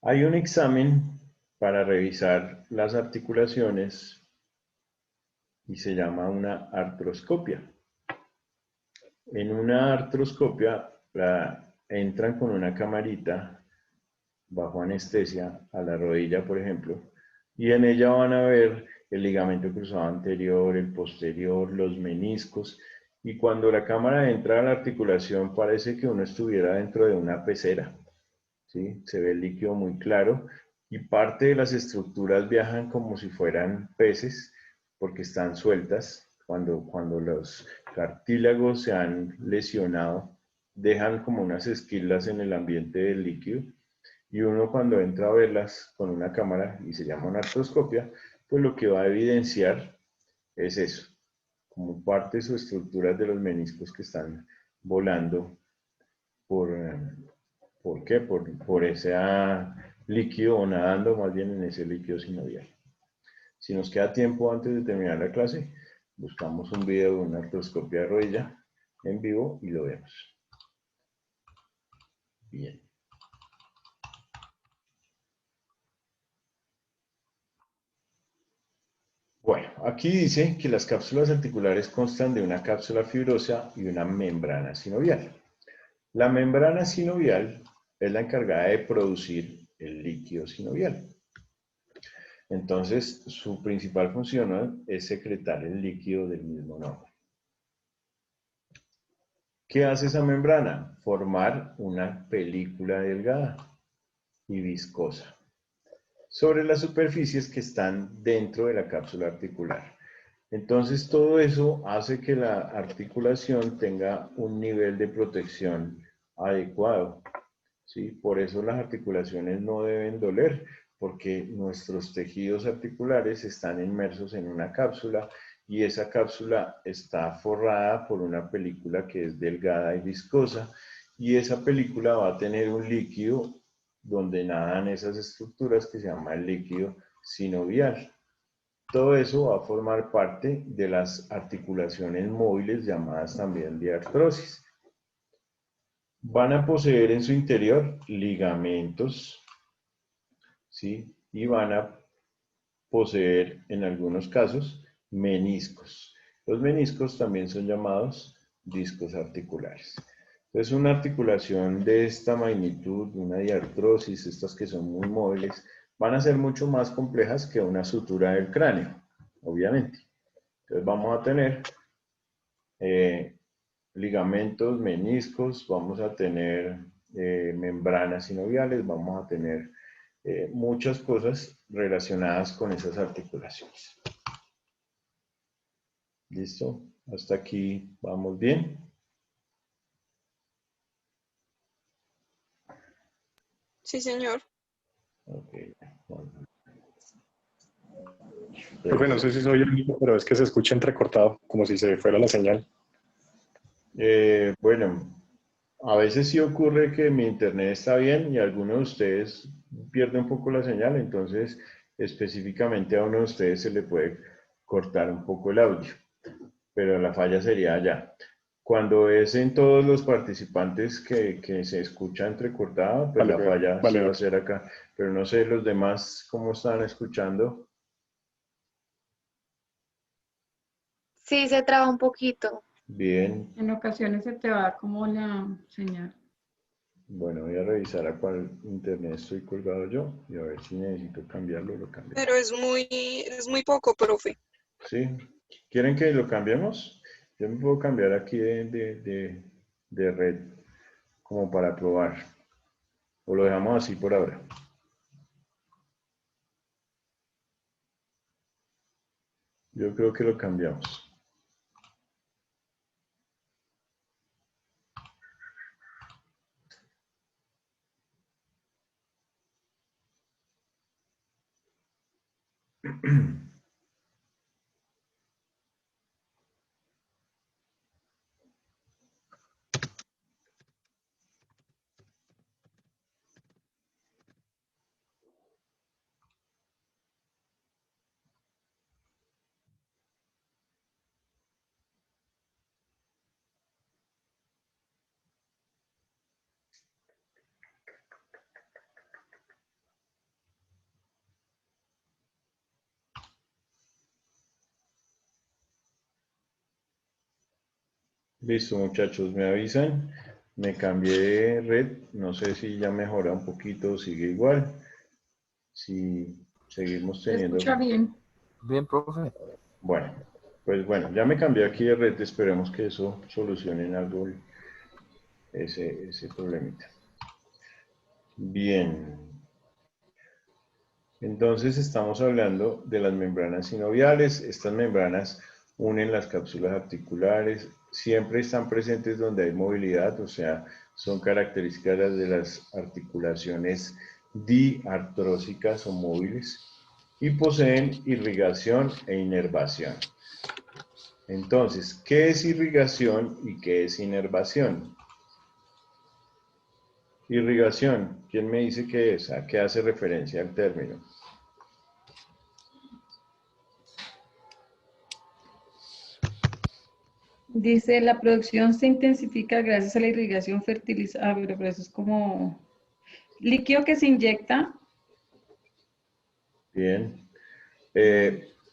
hay un examen para revisar las articulaciones y se llama una artroscopia. En una artroscopia entran con una camarita bajo anestesia a la rodilla, por ejemplo, y en ella van a ver el ligamento cruzado anterior, el posterior, los meniscos, y cuando la cámara entra a la articulación parece que uno estuviera dentro de una pecera, ¿sí? Se ve el líquido muy claro y parte de las estructuras viajan como si fueran peces porque están sueltas. Cuando los cartílagos se han lesionado, dejan como unas esquilas en el ambiente del líquido y uno cuando entra a verlas con una cámara y se llama una artroscopia, pues lo que va a evidenciar es eso, como partes o estructuras de los meniscos que están volando ¿por qué? Por ese líquido o nadando más bien en ese líquido sinovial. Si nos queda tiempo antes de terminar la clase, buscamos un video de una artroscopia de rodilla en vivo y lo vemos. Bien. Bueno, aquí dice que las cápsulas articulares constan de una cápsula fibrosa y una membrana sinovial. La membrana sinovial es la encargada de producir el líquido sinovial. Entonces, su principal función, ¿no?, es secretar el líquido del mismo nombre. ¿Qué hace esa membrana? Formar una película delgada y viscosa sobre las superficies que están dentro de la cápsula articular. Entonces, todo eso hace que la articulación tenga un nivel de protección adecuado, ¿sí? Por eso las articulaciones no deben doler, porque nuestros tejidos articulares están inmersos en una cápsula y esa cápsula está forrada por una película que es delgada y viscosa, y esa película va a tener un líquido donde nadan esas estructuras que se llama el líquido sinovial. Todo eso va a formar parte de las articulaciones móviles llamadas también de artrosis. Van a poseer en su interior ligamentos, ¿sí? Y van a poseer en algunos casos meniscos. Los meniscos también son llamados discos articulares. Entonces, una articulación de esta magnitud, una diartrosis, estas que son muy móviles, van a ser mucho más complejas que una sutura del cráneo, obviamente. Entonces vamos a tener ligamentos, meniscos, vamos a tener membranas sinoviales, vamos a tener muchas cosas relacionadas con esas articulaciones. ¿Listo? Hasta aquí vamos bien. Sí, señor. Ok. Bueno. Profe, no sé si soy el mismo, pero es que se escucha entrecortado, como si se fuera la señal. Bueno, a veces sí ocurre que mi internet está bien y alguno de ustedes pierde un poco la señal, entonces específicamente a uno de ustedes se le puede cortar un poco el audio, pero la falla sería allá. Cuando es en todos los participantes que se escucha entrecortado, pues Vale, la falla sí vale, va a doctor. ser acá, pero no sé los demás cómo están escuchando. Sí, se traba un poquito. Bien, En ocasiones se te va como la señal. bueno, voy a revisar a cuál internet estoy colgado yo y a ver si necesito cambiarlo, lo cambio. Pero es muy poco, profe. ¿Sí? ¿Quieren que lo cambiemos? Yo me puedo cambiar aquí de red como para probar. O lo dejamos así por ahora. Yo creo que lo cambiamos. Listo, muchachos, me avisan. Me cambié de red. No sé si ya mejora un poquito o sigue igual. Si seguimos Se teniendo... escucha bien. Bien, profe. Bueno, pues bueno, ya me cambié aquí de red. Esperemos que eso solucione en algo ese problemita. Bien. Entonces estamos hablando de las membranas sinoviales. Estas membranas unen las cápsulas articulares, siempre están presentes donde hay movilidad, o sea, son características de las articulaciones diartrósicas o móviles y poseen irrigación e inervación. Entonces, ¿qué es irrigación y qué es inervación? Irrigación, ¿quién me dice qué es? ¿A qué hace referencia el término? Dice, la producción se intensifica gracias a la irrigación fertilizada, pero eso es como líquido que se inyecta. Bien.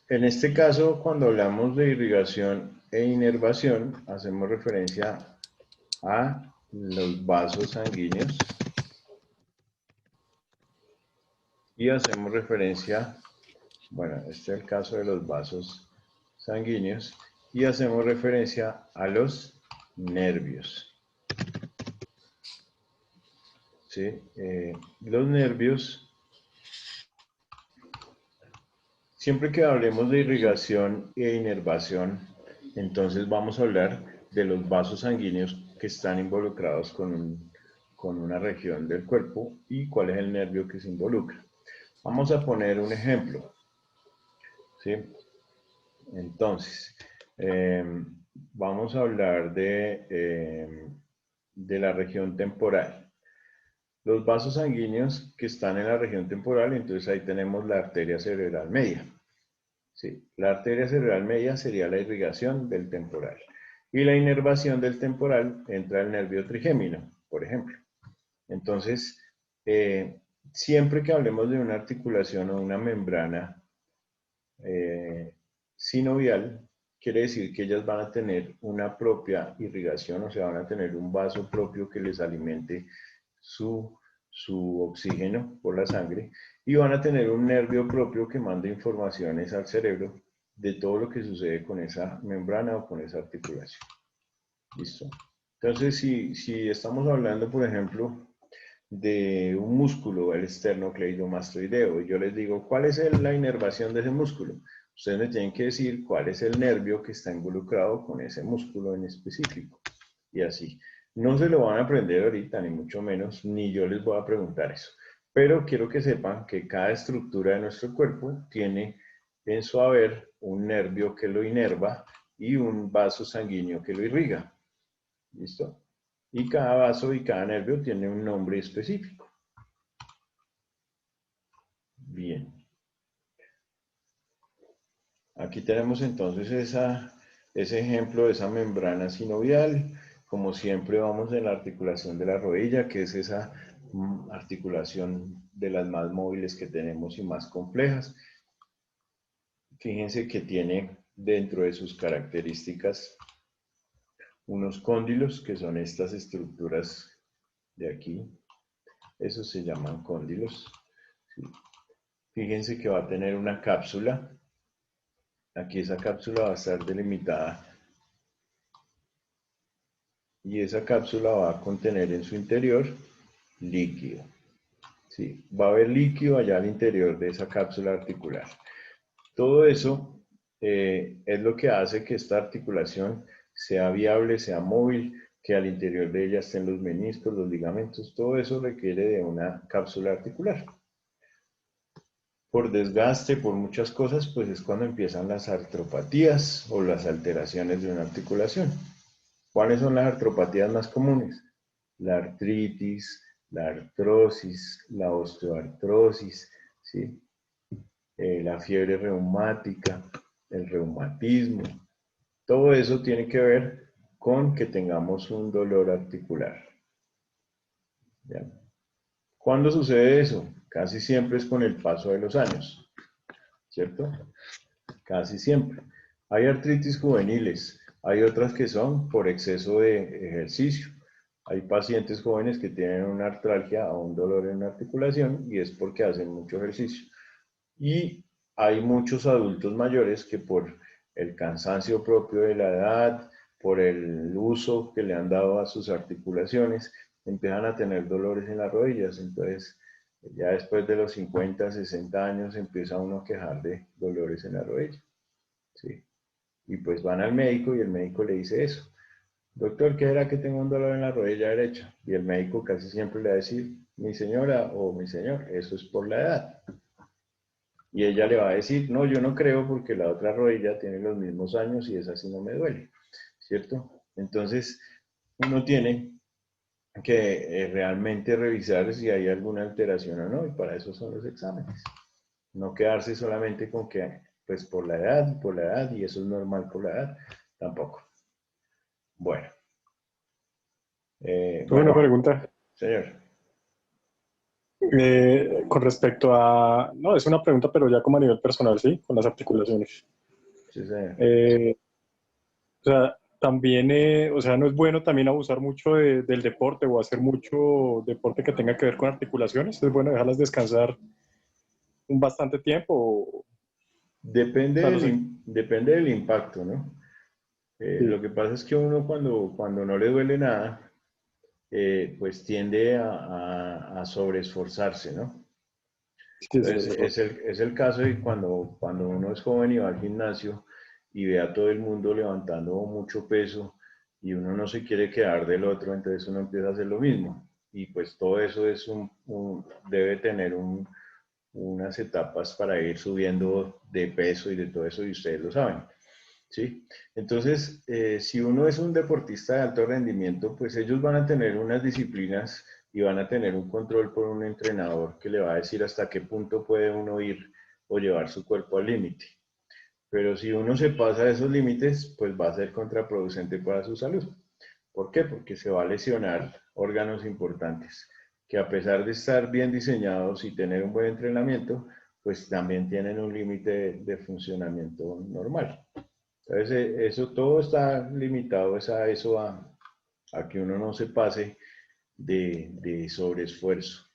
En este caso, cuando hablamos de irrigación e inervación, hacemos referencia a los vasos sanguíneos y hacemos referencia, bueno, este es el caso de los vasos sanguíneos, y hacemos referencia a los nervios. ¿Sí? Los nervios, siempre que hablemos de irrigación e inervación, entonces vamos a hablar de los vasos sanguíneos que están involucrados con una región del cuerpo y cuál es el nervio que se involucra. Vamos a poner un ejemplo. ¿Sí? Entonces, vamos a hablar de la región temporal. Los vasos sanguíneos que están en la región temporal, entonces ahí tenemos la arteria cerebral media. Sí, la arteria cerebral media sería la irrigación del temporal. Y la inervación del temporal entra el nervio trigémino, por ejemplo. Entonces, siempre que hablemos de una articulación o una membrana sinovial, quiere decir que ellas van a tener una propia irrigación, o sea, van a tener un vaso propio que les alimente su oxígeno por la sangre y van a tener un nervio propio que manda informaciones al cerebro de todo lo que sucede con esa membrana o con esa articulación. ¿Listo? Entonces, si estamos hablando, por ejemplo, de un músculo, el esternocleidomastoideo, y yo les digo, ¿cuál es la inervación de ese músculo? Ustedes me tienen que decir cuál es el nervio que está involucrado con ese músculo en específico. Y así. No se lo van a aprender ahorita, ni mucho menos, ni yo les voy a preguntar eso. Pero quiero que sepan que cada estructura de nuestro cuerpo tiene en su haber un nervio que lo inerva y un vaso sanguíneo que lo irriga. ¿Listo? Y cada vaso y cada nervio tiene un nombre específico. Bien. Aquí tenemos entonces ese ejemplo de esa membrana sinovial. Como siempre vamos en la articulación de la rodilla, que es esa articulación de las más móviles que tenemos y más complejas. Fíjense que tiene dentro de sus características unos cóndilos, que son estas estructuras de aquí. Esos se llaman cóndilos. ¿Sí? Fíjense que va a tener una cápsula. Aquí esa cápsula va a estar delimitada y esa cápsula va a contener en su interior líquido. ¿Sí? Va a haber líquido allá al interior de esa cápsula articular. Todo eso es lo que hace que esta articulación sea viable, sea móvil, que al interior de ella estén los meniscos, los ligamentos. Todo eso requiere de una cápsula articular. Por desgaste, por muchas cosas, pues es cuando empiezan las artropatías o las alteraciones de una articulación. ¿Cuáles son las artropatías más comunes? La artritis, la artrosis, la osteoartrosis, ¿sí? La fiebre reumática, el reumatismo. Todo eso tiene que ver con que tengamos un dolor articular. ¿Ya? ¿Cuándo sucede eso? Casi siempre es con el paso de los años, ¿cierto? Casi siempre. Hay artritis juveniles, hay otras que son por exceso de ejercicio. Hay pacientes jóvenes que tienen una artralgia o un dolor en una articulación y es porque hacen mucho ejercicio. Y hay muchos adultos mayores que por el cansancio propio de la edad, por el uso que le han dado a sus articulaciones, empiezan a tener dolores en las rodillas. Entonces, ya después de los 50, 60 años empieza uno a quejar de dolores en la rodilla. ¿Sí? Y pues van al médico y el médico le dice eso. Doctor, ¿qué era que tengo un dolor en la rodilla derecha? Y el médico casi siempre le va a decir, mi señora o mi señor, eso es por la edad. Y ella le va a decir, no, yo no creo porque la otra rodilla tiene los mismos años y esa sí no me duele, ¿cierto? Entonces, uno tiene que realmente revisar si hay alguna alteración o no, y para eso son los exámenes. No quedarse solamente con que, pues por la edad, y eso es normal por la edad, tampoco. Bueno. Tuve una pregunta. Señor. Con respecto a... No, es una pregunta, pero ya como a nivel personal, ¿sí? Con las articulaciones. Sí, señor. O sea, también, o sea, no es bueno también abusar mucho del deporte o hacer mucho deporte que tenga que ver con articulaciones. Es bueno dejarlas descansar un bastante tiempo. O sea, no sé. Depende del impacto, ¿no? Lo Sí, que pasa es que uno cuando no le duele nada, pues tiende a sobreesforzarse, ¿no? sí, eso es Entonces, verdad. es el caso de cuando uno es joven y va al gimnasio y ve a todo el mundo levantando mucho peso y uno no se quiere quedar del otro, entonces uno empieza a hacer lo mismo. Y pues todo eso es debe tener unas etapas para ir subiendo de peso y de todo eso, y ustedes lo saben. ¿Sí? Entonces, si uno es un deportista de alto rendimiento, pues ellos van a tener unas disciplinas y van a tener un control por un entrenador que le va a decir hasta qué punto puede uno ir o llevar su cuerpo al límite. Pero si uno se pasa de esos límites, pues va a ser contraproducente para su salud. ¿Por qué? Porque se va a lesionar órganos importantes que a pesar de estar bien diseñados y tener un buen entrenamiento, pues también tienen un límite de funcionamiento normal. Entonces, eso todo está limitado es a eso, a que uno no se pase de sobreesfuerzo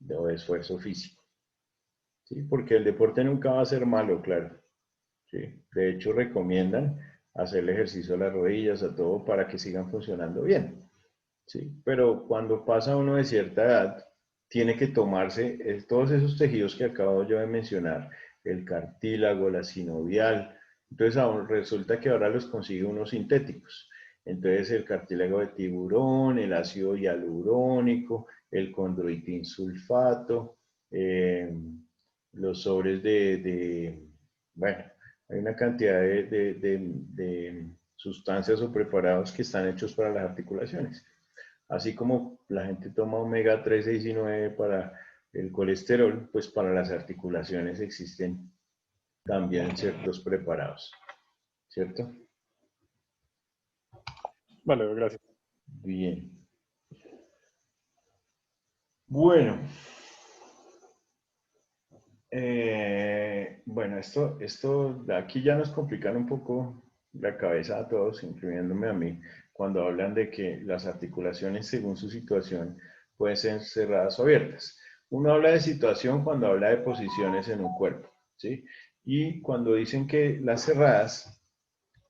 o de esfuerzo físico. ¿Sí? Porque el deporte nunca va a ser malo, claro. ¿Sí? De hecho, recomiendan hacer el ejercicio a las rodillas, a todo, para que sigan funcionando bien. ¿Sí? Pero cuando pasa uno de cierta edad, tiene que tomarse todos esos tejidos que acabo yo de mencionar, el cartílago, la sinovial. Entonces resulta que ahora los consigue unos sintéticos. Entonces el cartílago de tiburón, el ácido hialurónico, el condroitin sulfato, los sobres bueno, hay una cantidad de sustancias o preparados que están hechos para las articulaciones. Así como la gente toma omega 3, 6 y 9 para el colesterol, pues para las articulaciones existen también ciertos preparados, ¿cierto? Vale, gracias. Bien. Bueno, bueno, esto de aquí ya nos complican un poco la cabeza a todos, incluyéndome a mí, cuando hablan de que las articulaciones, según su situación, pueden ser cerradas o abiertas. Uno habla de situación cuando habla de posiciones en un cuerpo, ¿sí? Y cuando dicen que las cerradas,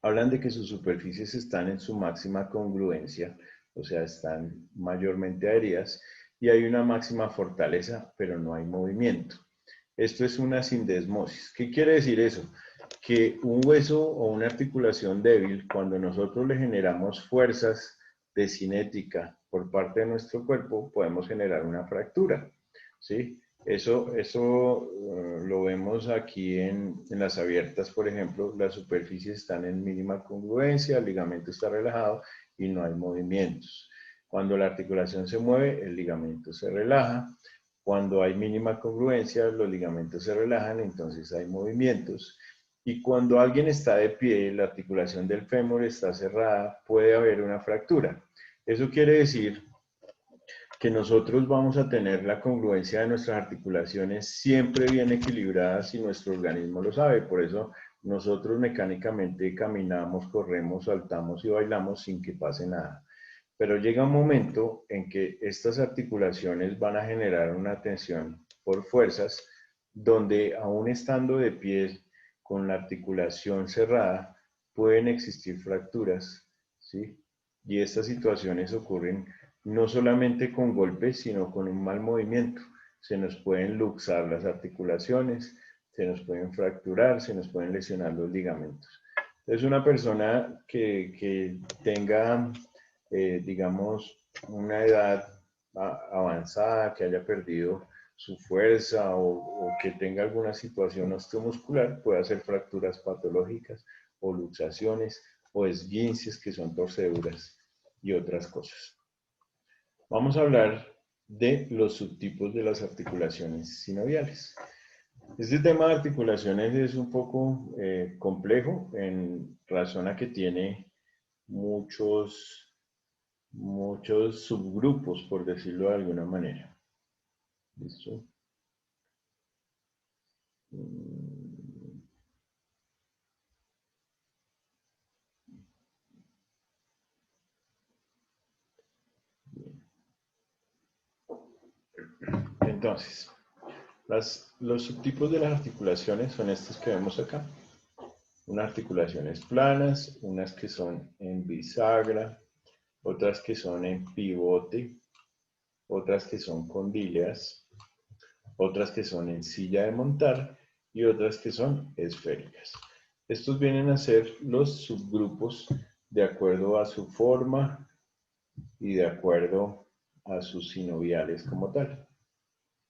hablan de que sus superficies están en su máxima congruencia, o sea, están mayormente adheridas, y hay una máxima fortaleza, pero no hay movimiento. Esto es una sindesmosis. ¿Qué quiere decir eso? Que un hueso o una articulación débil, cuando nosotros le generamos fuerzas de cinética por parte de nuestro cuerpo, podemos generar una fractura. ¿Sí? Eso lo vemos aquí en las abiertas, por ejemplo, las superficies están en mínima congruencia, el ligamento está relajado y no hay movimientos. Cuando la articulación se mueve, el ligamento se relaja. Cuando hay mínima congruencia, los ligamentos se relajan, entonces hay movimientos. Y cuando alguien está de pie, la articulación del fémur está cerrada, puede haber una fractura. Eso quiere decir que nosotros vamos a tener la congruencia de nuestras articulaciones siempre bien equilibradas y nuestro organismo lo sabe. Por eso nosotros mecánicamente caminamos, corremos, saltamos y bailamos sin que pase nada. Pero llega un momento en que estas articulaciones van a generar una tensión por fuerzas donde aún estando de pie con la articulación cerrada pueden existir fracturas, ¿sí? Y estas situaciones ocurren no solamente con golpes, sino con un mal movimiento. Se nos pueden luxar las articulaciones, se nos pueden fracturar, se nos pueden lesionar los ligamentos. Es una persona que tenga, digamos, una edad avanzada, que haya perdido su fuerza o que tenga alguna situación osteomuscular, puede hacer fracturas patológicas o luxaciones o esguinces que son torceduras y otras cosas. Vamos a hablar de los subtipos de las articulaciones sinoviales. Este tema de articulaciones es un poco complejo en razón a que tiene muchos subgrupos, por decirlo de alguna manera. ¿Listo? Entonces, los subtipos de las articulaciones son estos que vemos acá. Unas articulaciones planas, unas que son en bisagra, otras que son en pivote, otras que son condíleas, otras que son en silla de montar y otras que son esféricas. Estos vienen a ser los subgrupos de acuerdo a su forma y de acuerdo a sus sinoviales como tal.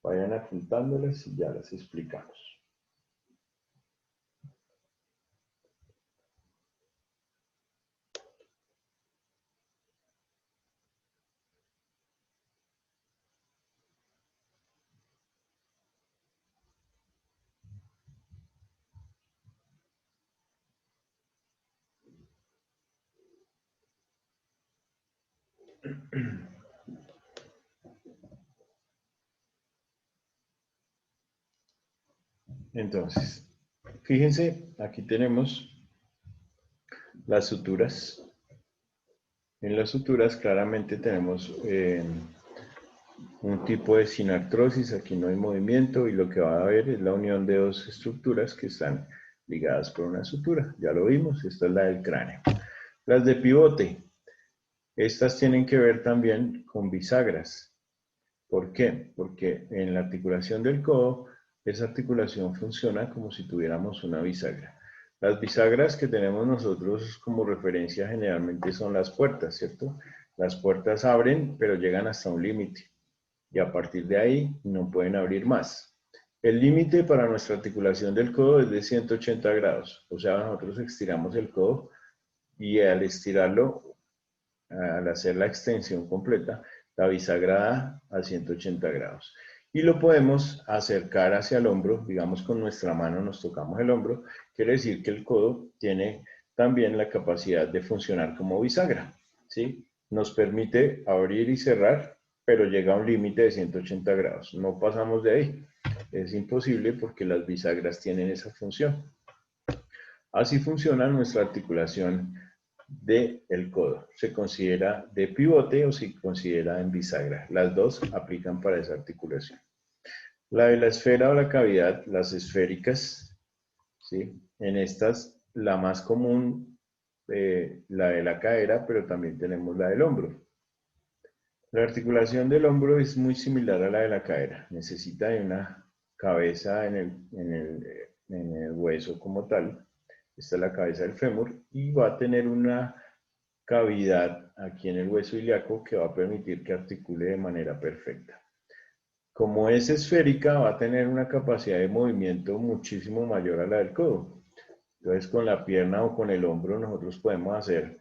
Vayan apuntándolas y ya las explicamos. Entonces, fíjense, aquí tenemos las suturas. En las suturas claramente tenemos un tipo de sinartrosis, aquí no hay movimiento y lo que va a haber es la unión de dos estructuras que están ligadas por una sutura. Ya lo vimos, esta es la del cráneo. Las de pivote, estas tienen que ver también con bisagras. ¿Por qué? Porque en la articulación del codo, esa articulación funciona como si tuviéramos una bisagra. Las bisagras que tenemos nosotros como referencia generalmente son las puertas, ¿cierto? Las puertas abren, pero llegan hasta un límite. Y a partir de ahí no pueden abrir más. El límite para nuestra articulación del codo es de 180 grados. O sea, nosotros estiramos el codo y al estirarlo, al hacer la extensión completa, la bisagra da a 180 grados. Y lo podemos acercar hacia el hombro, digamos con nuestra mano nos tocamos el hombro, quiere decir que el codo tiene también la capacidad de funcionar como bisagra, ¿sí? Nos permite abrir y cerrar, pero llega a un límite de 180 grados. No pasamos de ahí. Es imposible porque las bisagras tienen esa función. Así funciona nuestra articulación del codo. Se considera de pivote o se considera en bisagra. Las dos aplican para esa articulación. La de la esfera o la cavidad, las esféricas, ¿sí? En estas, la más común, la de la cadera, pero también tenemos la del hombro. La articulación del hombro es muy similar a la de la cadera. Necesita de una cabeza en el hueso como tal. Esta es la cabeza del fémur y va a tener una cavidad aquí en el hueso ilíaco que va a permitir que articule de manera perfecta. Como es esférica, va a tener una capacidad de movimiento muchísimo mayor a la del codo. Entonces, con la pierna o con el hombro nosotros podemos hacer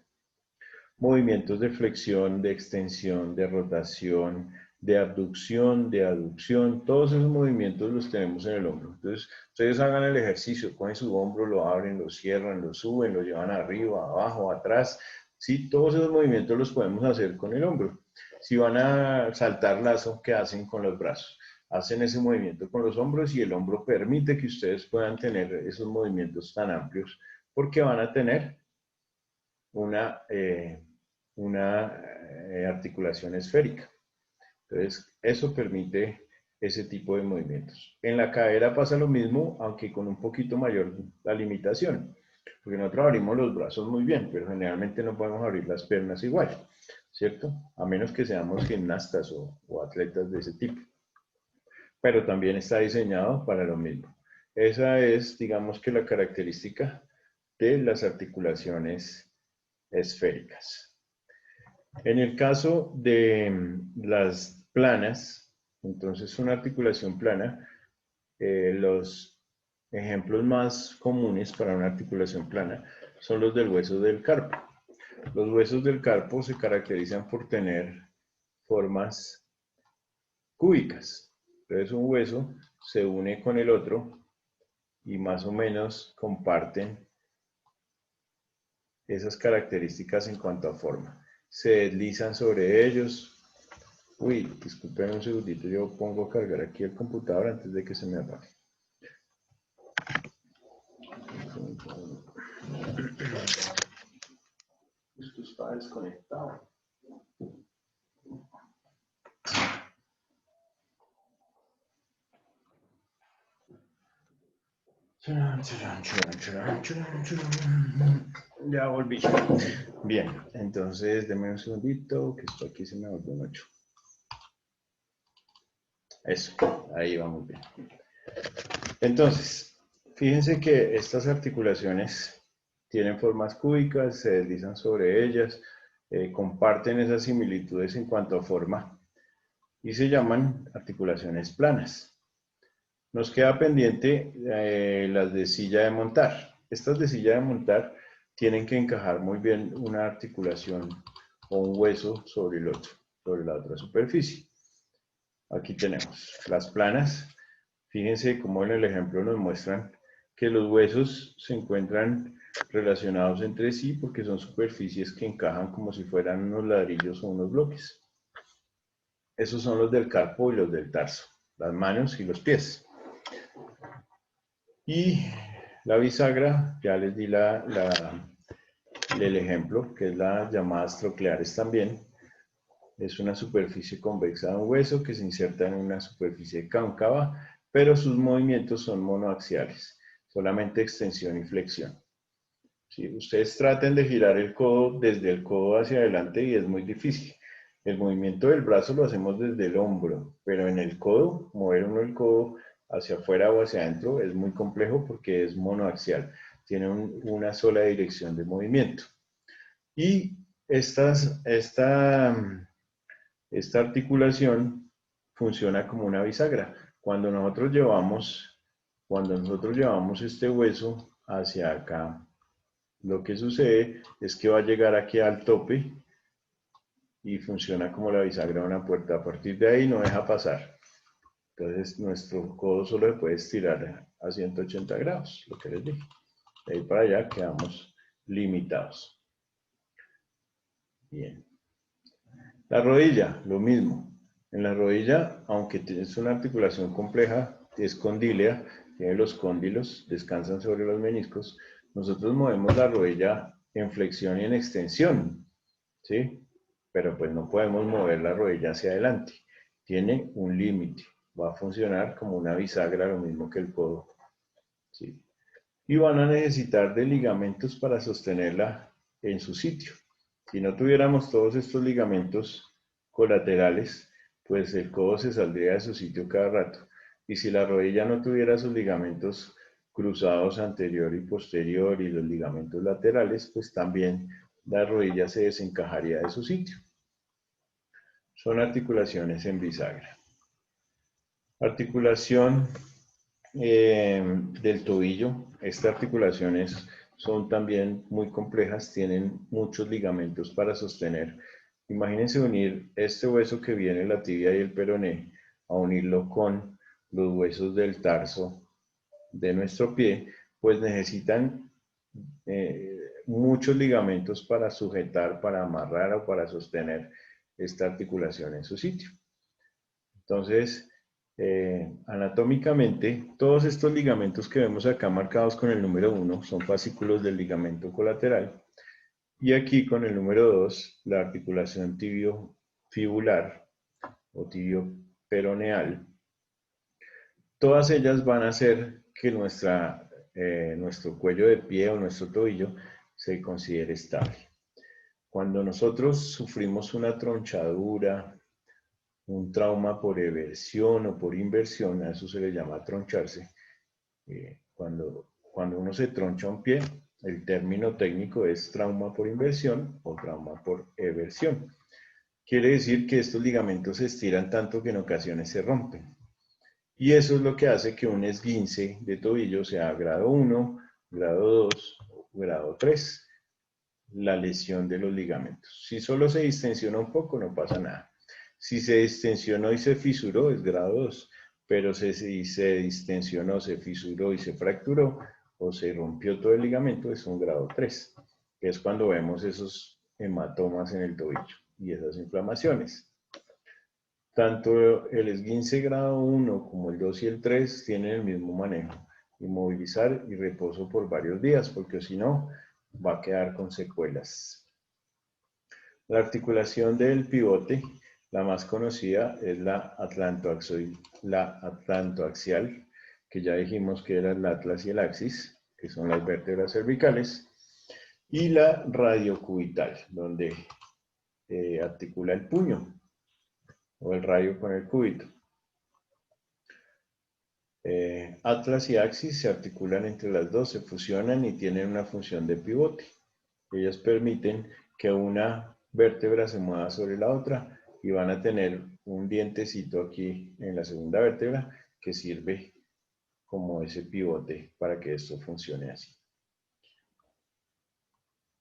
movimientos de flexión, de extensión, de rotación, de abducción, de aducción. Todos esos movimientos los tenemos en el hombro. Entonces, ustedes hagan el ejercicio, cogen su hombro, lo abren, lo cierran, lo suben, lo llevan arriba, abajo, atrás. Sí, todos esos movimientos los podemos hacer con el hombro. Si van a saltar lazo, ¿qué hacen con los brazos? Hacen ese movimiento con los hombros y el hombro permite que ustedes puedan tener esos movimientos tan amplios porque van a tener una articulación esférica. Entonces, eso permite ese tipo de movimientos. En la cadera pasa lo mismo, aunque con un poquito mayor la limitación, porque nosotros abrimos los brazos muy bien, pero generalmente no podemos abrir las piernas igual, ¿cierto? A menos que seamos gimnastas o atletas de ese tipo. Pero también está diseñado para lo mismo. Esa es, digamos que la característica de las articulaciones esféricas. En el caso de las planas, entonces una articulación plana, los ejemplos más comunes para una articulación plana son los del hueso del carpo. Los huesos del carpo se caracterizan por tener formas cúbicas. Entonces un hueso se une con el otro y más o menos comparten esas características en cuanto a forma. Se deslizan sobre ellos Uy, disculpen un segundito, yo pongo a cargar aquí el computador antes de que se me apague. Esto está desconectado. Ya volví. Bien, entonces denme un segundito, que esto aquí se me volvió un 8. Eso, ahí vamos bien. Entonces, fíjense que estas articulaciones tienen formas cúbicas, se deslizan sobre ellas, comparten esas similitudes en cuanto a forma y se llaman articulaciones planas. Nos queda pendiente las de silla de montar. Estas de silla de montar tienen que encajar muy bien una articulación o un hueso sobre el otro, sobre la otra superficie. Aquí tenemos las planas. Fíjense cómo en el ejemplo nos muestran que los huesos se encuentran relacionados entre sí porque son superficies que encajan como si fueran unos ladrillos o unos bloques. Esos son los del carpo y los del tarso, las manos y los pies. Y la bisagra, ya les di el ejemplo, que es las llamadas trocleares también. Es una superficie convexa de un hueso que se inserta en una superficie cóncava, pero sus movimientos son monoaxiales, solamente extensión y flexión. ¿Sí? Ustedes traten de girar el codo desde el codo hacia adelante y es muy difícil. El movimiento del brazo lo hacemos desde el hombro, pero en el codo, mover uno el codo hacia afuera o hacia adentro es muy complejo porque es monoaxial, tiene una sola dirección de movimiento. Y esta articulación funciona como una bisagra. Cuando nosotros llevamos este hueso hacia acá, lo que sucede es que va a llegar aquí al tope y funciona como la bisagra de una puerta. A partir de ahí no deja pasar. Entonces nuestro codo solo se puede estirar a 180 grados, lo que les dije. De ahí para allá quedamos limitados. Bien. La rodilla, lo mismo. En la rodilla, aunque es una articulación compleja, es condílea, tiene los cóndilos, descansan sobre los meniscos. Nosotros movemos la rodilla en flexión y en extensión, ¿sí? Pero pues no podemos mover la rodilla hacia adelante. Tiene un límite. Va a funcionar como una bisagra, lo mismo que el codo, ¿sí? Y van a necesitar de ligamentos para sostenerla en su sitio. Si no tuviéramos todos estos ligamentos colaterales, pues el codo se saldría de su sitio cada rato. Y si la rodilla no tuviera sus ligamentos cruzados anterior y posterior y los ligamentos laterales, pues también la rodilla se desencajaría de su sitio. Son articulaciones en bisagra. Articulación del tobillo. Estas articulaciones son también muy complejas, tienen muchos ligamentos para sostener. Imagínense unir este hueso que viene la tibia y el peroné, a unirlo con los huesos del tarso de nuestro pie, pues necesitan muchos ligamentos para sujetar, para amarrar o para sostener esta articulación en su sitio. Entonces, anatómicamente, todos estos ligamentos que vemos acá marcados con el número 1 son fascículos del ligamento colateral. Y aquí con el número 2, la articulación tibio-fibular o tibio-peroneal. Todas ellas van a hacer que nuestro cuello de pie o nuestro tobillo se considere estable. Cuando nosotros sufrimos una tronchadura, un trauma por eversión o por inversión, a eso se le llama troncharse. Cuando uno se troncha un pie, el término técnico es trauma por inversión o trauma por eversión. Quiere decir que estos ligamentos se estiran tanto que en ocasiones se rompen. Y eso es lo que hace que un esguince de tobillo sea grado 1, grado 2 o grado 3. La lesión de los ligamentos. Si solo se distensiona un poco, no pasa nada. Si se distensionó y se fisuró, es grado 2. Pero si se distensionó, se fisuró y se fracturó o se rompió todo el ligamento, es un grado 3, que es cuando vemos esos hematomas en el tobillo y esas inflamaciones. Tanto el esguince grado 1 como el 2 y el 3 tienen el mismo manejo, inmovilizar y reposo por varios días, porque si no, va a quedar con secuelas. La articulación del pivote, la más conocida, es la atlantoaxial, que ya dijimos que era el atlas y el axis, que son las vértebras cervicales, y la radiocubital, donde articula el puño, o el radio con el cúbito. Atlas y axis se articulan entre las dos, se fusionan y tienen una función de pivote. Ellas permiten que una vértebra se mueva sobre la otra y van a tener un dientecito aquí en la segunda vértebra que sirve como ese pivote para que esto funcione así.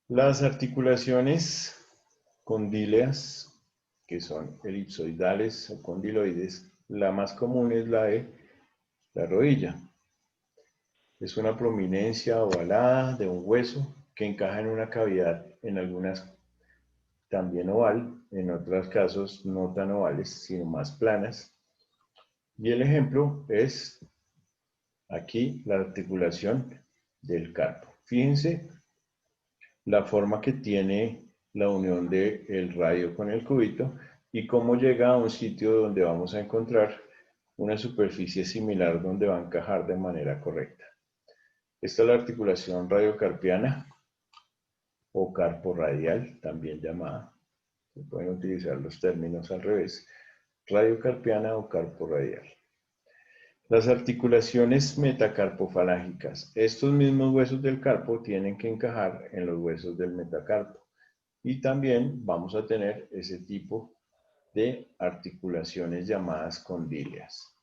Las articulaciones condíleas, que son elipsoidales o condiloides, la más común es la de la rodilla. Es una prominencia ovalada de un hueso que encaja en una cavidad, en algunas también oval, en otros casos no tan ovales, sino más planas. Y el ejemplo es aquí la articulación del carpo. Fíjense la forma que tiene la unión del radio con el cúbito y cómo llega a un sitio donde vamos a encontrar una superficie similar donde va a encajar de manera correcta. Esta es la articulación radiocarpiana o carporradial, también llamada. Se pueden utilizar los términos al revés. Radiocarpiana o carporradial. Las articulaciones metacarpofalángicas. Estos mismos huesos del carpo tienen que encajar en los huesos del metacarpo. Y también vamos a tener ese tipo de articulaciones llamadas condilias.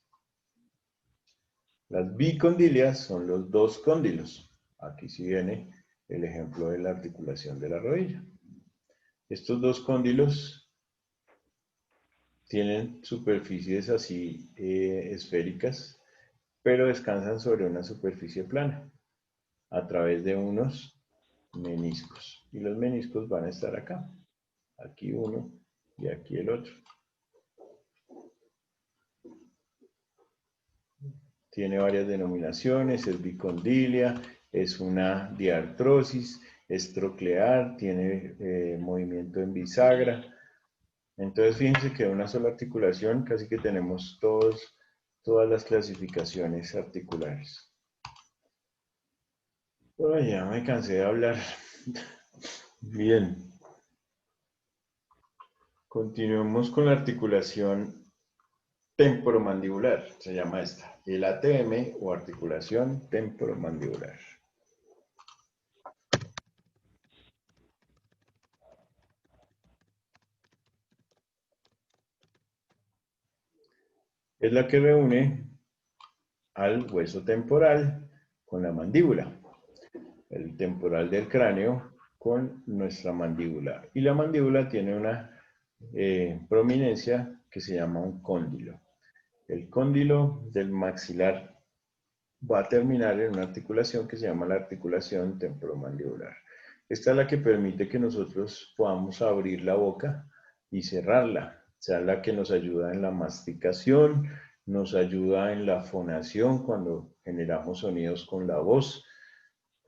Las bicondilias son los dos cóndilos. Aquí sí viene el ejemplo de la articulación de la rodilla. Estos dos cóndilos tienen superficies así esféricas, pero descansan sobre una superficie plana a través de unos meniscos. Y los meniscos van a estar acá. Aquí uno y aquí el otro. Tiene varias denominaciones, es bicondilia, es una diartrosis, es troclear, tiene movimiento en bisagra. Entonces fíjense que una sola articulación casi que tenemos todas las clasificaciones articulares. Oh, ya me cansé de hablar. Bien. Continuemos con la articulación temporomandibular, se llama esta, el ATM o articulación temporomandibular. Es la que reúne al hueso temporal con la mandíbula, el temporal del cráneo con nuestra mandíbula. Y la mandíbula tiene una prominencia que se llama un cóndilo. El cóndilo del maxilar va a terminar en una articulación que se llama la articulación temporomandibular. Esta es la que permite que nosotros podamos abrir la boca y cerrarla. O sea, la que nos ayuda en la masticación, nos ayuda en la fonación cuando generamos sonidos con la voz.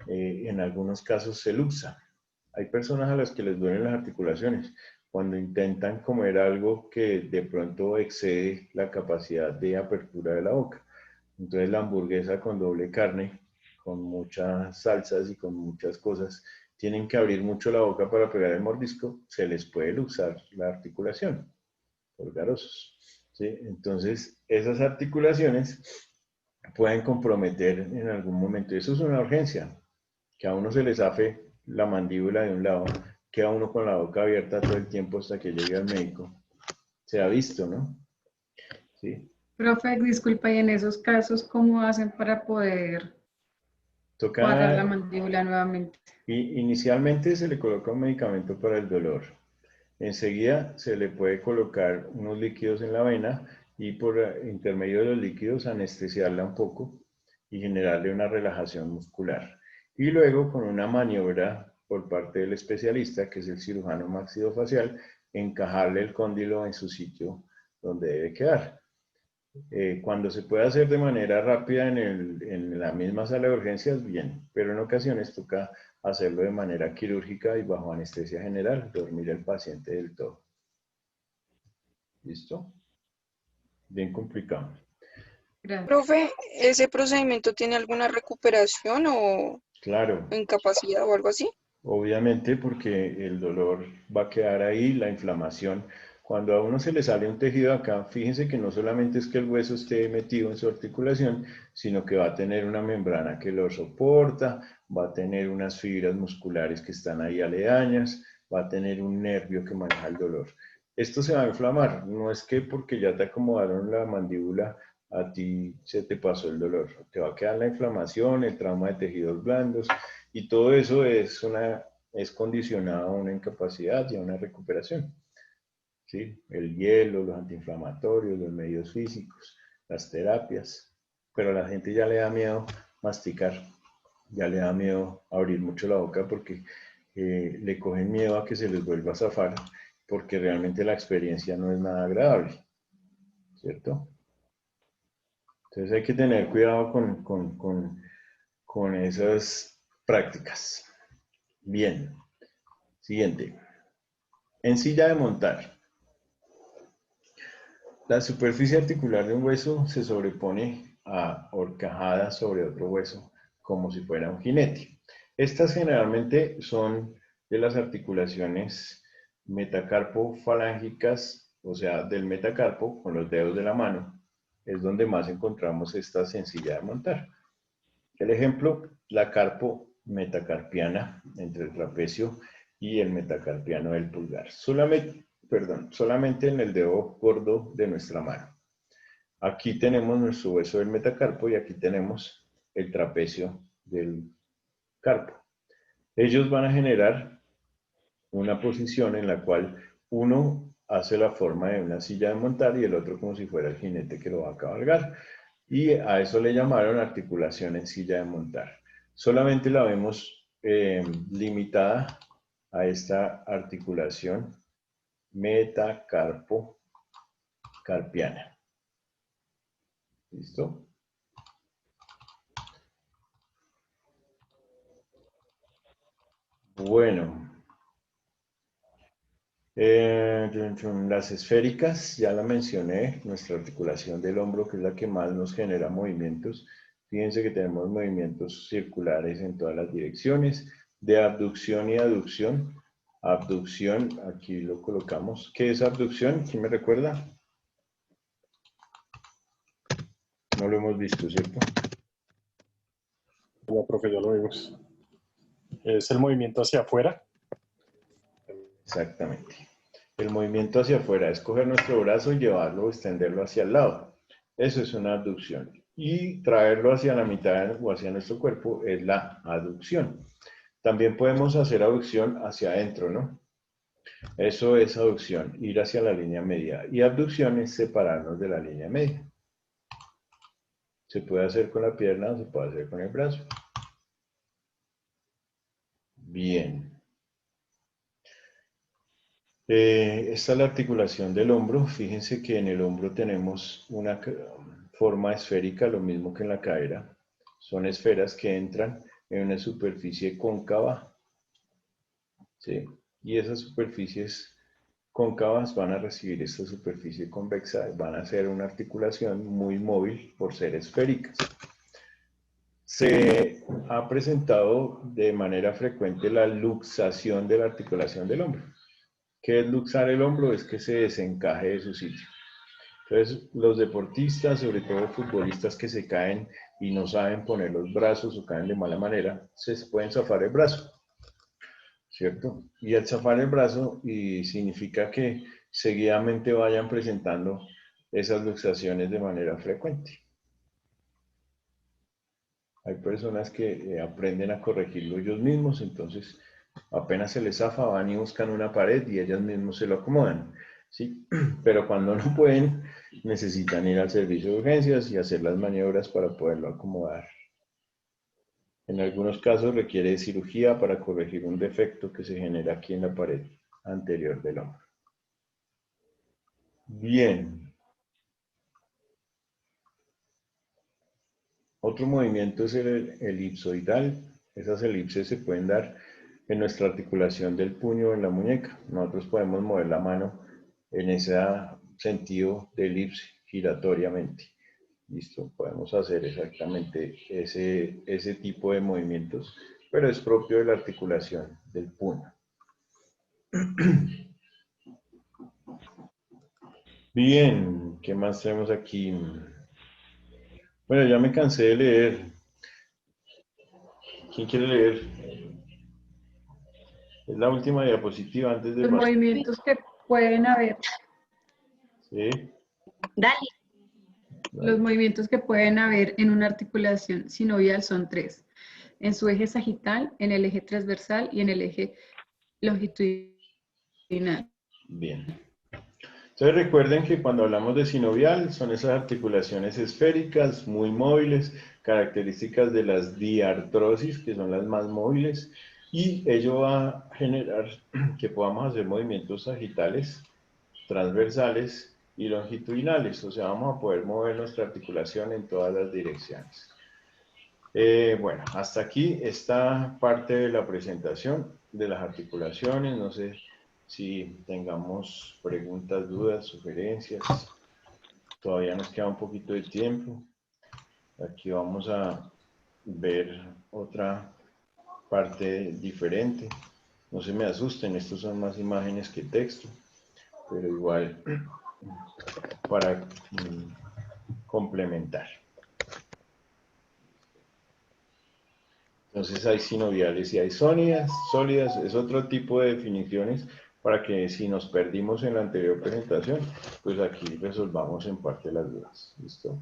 En algunos casos se luxa. Hay personas a las que les duelen las articulaciones cuando intentan comer algo que de pronto excede la capacidad de apertura de la boca. Entonces la hamburguesa con doble carne, con muchas salsas y con muchas cosas, tienen que abrir mucho la boca para pegar el mordisco, se les puede luxar la articulación, por garosos, ¿sí? Entonces esas articulaciones pueden comprometer en algún momento. Eso es una urgencia, que a uno se le zafe la mandíbula de un lado, queda uno con la boca abierta todo el tiempo hasta que llegue al médico. Se ha visto, ¿no? Sí. Profe, disculpa, y en esos casos, ¿cómo hacen para poder cuadrar la mandíbula nuevamente? Inicialmente se le coloca un medicamento para el dolor. Enseguida se le puede colocar unos líquidos en la vena y por intermedio de los líquidos anestesiarla un poco y generarle una relajación muscular. Y luego con una maniobra por parte del especialista, que es el cirujano maxilofacial, encajarle el cóndilo en su sitio donde debe quedar. Cuando se puede hacer de manera rápida en la misma sala de urgencias, bien, pero en ocasiones toca hacerlo de manera quirúrgica y bajo anestesia general, dormir al paciente del todo. ¿Listo? Bien complicado. Gracias. Profe, ¿ese procedimiento tiene alguna recuperación o Claro, incapacidad o algo así? obviamente porque el dolor va a quedar ahí, la inflamación. Cuando a uno se le sale un tejido acá, fíjense que no solamente es que el hueso esté metido en su articulación, sino que va a tener una membrana que lo soporta, va a tener unas fibras musculares que están ahí aledañas, va a tener un nervio que maneja el dolor. Esto se va a inflamar, no es que porque ya te acomodaron la mandíbula, a ti se te pasó el dolor. Te va a quedar la inflamación, el trauma de tejidos blandos, y todo eso es condicionado a una incapacidad y a una recuperación. ¿Sí? El hielo, los antiinflamatorios, los medios físicos, las terapias. Pero a la gente ya le da miedo masticar, ya le da miedo abrir mucho la boca porque le cogen miedo a que se les vuelva a zafar, porque realmente la experiencia no es nada agradable, ¿cierto? Entonces hay que tener cuidado con esas prácticas. Bien, siguiente. En silla de montar. La superficie articular de un hueso se sobrepone a horcajada sobre otro hueso, como si fuera un jinete. Estas generalmente son de las articulaciones metacarpo-falángicas, o sea, del metacarpo con los dedos de la mano, es donde más encontramos esta sencilla de montar. El ejemplo, la carpo metacarpiana entre el trapecio y el metacarpiano del pulgar. Solamente en el dedo gordo de nuestra mano. Aquí tenemos nuestro hueso del metacarpo y aquí tenemos el trapecio del carpo. Ellos van a generar una posición en la cual uno hace la forma de una silla de montar y el otro como si fuera el jinete que lo va a cabalgar. Y a eso le llamaron articulación en silla de montar. Solamente la vemos limitada a esta articulación metacarpo-carpiana. ¿Listo? Bueno. Las esféricas, ya la mencioné, nuestra articulación del hombro, que es la que más nos genera movimientos. Fíjense que tenemos movimientos circulares en todas las direcciones, de abducción y aducción. Abducción, aquí lo colocamos. ¿Qué es abducción? ¿Quién me recuerda? No lo hemos visto, ¿cierto? Ya, profe, ya lo vimos. Es el movimiento hacia afuera. Exactamente. El movimiento hacia afuera es coger nuestro brazo y llevarlo, extenderlo hacia el lado. Eso es una abducción. Y traerlo hacia la mitad o hacia nuestro cuerpo es la aducción. También podemos hacer aducción hacia adentro, ¿no? Eso es aducción, ir hacia la línea media. Y abducción es separarnos de la línea media. Se puede hacer con la pierna o se puede hacer con el brazo. Bien. Esta es la articulación del hombro. Fíjense que en el hombro tenemos una forma esférica, lo mismo que en la cadera. Son esferas que entran en una superficie cóncava, ¿sí? Y esas superficies cóncavas van a recibir esta superficie convexa, van a hacer una articulación muy móvil por ser esféricas. Se ha presentado de manera frecuente la luxación de la articulación del hombro. ¿Qué es luxar el hombro? Es que se desencaje de su sitio. Entonces, los deportistas, sobre todo futbolistas que se caen y no saben poner los brazos o caen de mala manera, se pueden zafar el brazo, ¿cierto? Y al zafar el brazo significa que seguidamente vayan presentando esas luxaciones de manera frecuente. Hay personas que aprenden a corregirlo ellos mismos, entonces apenas se les zafa, van y buscan una pared y ellas mismos se lo acomodan, ¿sí? Pero cuando no pueden, necesitan ir al servicio de urgencias y hacer las maniobras para poderlo acomodar. En algunos casos requiere cirugía para corregir un defecto que se genera aquí en la pared anterior del hombro. Bien. Otro movimiento es el elipsoidal. Esas elipses se pueden dar en nuestra articulación del puño o en la muñeca. Nosotros podemos mover la mano en ese sentido de elipse, giratoriamente. Listo, podemos hacer exactamente ese tipo de movimientos, pero es propio de la articulación del puño. Bien, ¿qué más tenemos aquí? Bueno, ya me cansé de leer. ¿Quién quiere leer? Es la última diapositiva antes de Los pasar. movimientos que pueden haber, Sí, Dale. los movimientos que pueden haber en una articulación sinovial son 3. En su eje sagital, en el eje transversal y en el eje longitudinal. bien. Entonces recuerden que cuando hablamos de sinovial son esas articulaciones esféricas muy móviles, características de las diartrosis, que son las más móviles, y ello va a generar que podamos hacer movimientos sagitales, transversales y longitudinales, o sea, vamos a poder mover nuestra articulación en todas las direcciones. Bueno, hasta aquí esta parte de la presentación de las articulaciones. No sé si tengamos preguntas, dudas, sugerencias. Todavía nos queda un poquito de tiempo. Aquí vamos a ver otra parte diferente. No se me asusten, estos son más imágenes que texto, pero igual para complementar. Entonces hay sinoviales y hay sólidas, es otro tipo de definiciones para que si nos perdimos en la anterior presentación, pues aquí resolvamos en parte las dudas. ¿Listo?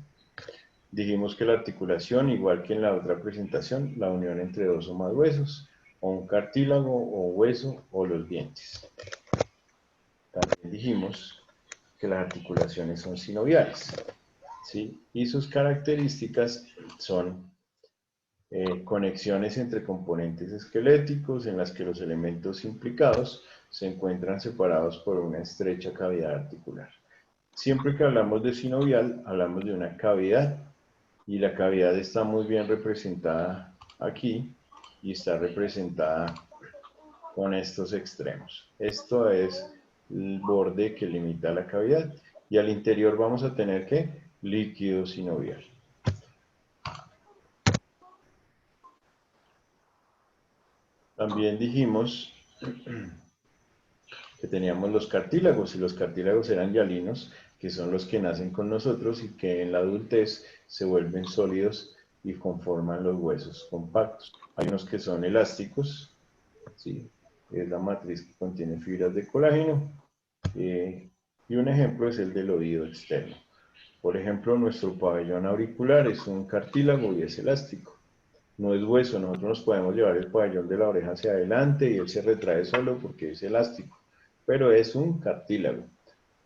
Dijimos que la articulación, igual que en la otra presentación, la unión entre dos o más huesos, o un cartílago o hueso o los dientes. También dijimos que las articulaciones son sinoviales, ¿sí? Y sus características son conexiones entre componentes esqueléticos en las que los elementos implicados se encuentran separados por una estrecha cavidad articular. Siempre que hablamos de sinovial, hablamos de una cavidad y la cavidad está muy bien representada aquí y está representada con estos extremos. Esto es el borde que limita la cavidad y al interior vamos a tener ¿qué? Líquido sinovial. También dijimos que teníamos los cartílagos y los cartílagos eran hialinos, que son los que nacen con nosotros y que en la adultez se vuelven sólidos y conforman los huesos compactos. Hay unos que son elásticos, ¿sí? Es la matriz que contiene fibras de colágeno, y un ejemplo es el del oído externo. Por ejemplo, nuestro pabellón auricular es un cartílago y es elástico. No es hueso, nosotros nos podemos llevar el pabellón de la oreja hacia adelante y él se retrae solo porque es elástico, pero es un cartílago.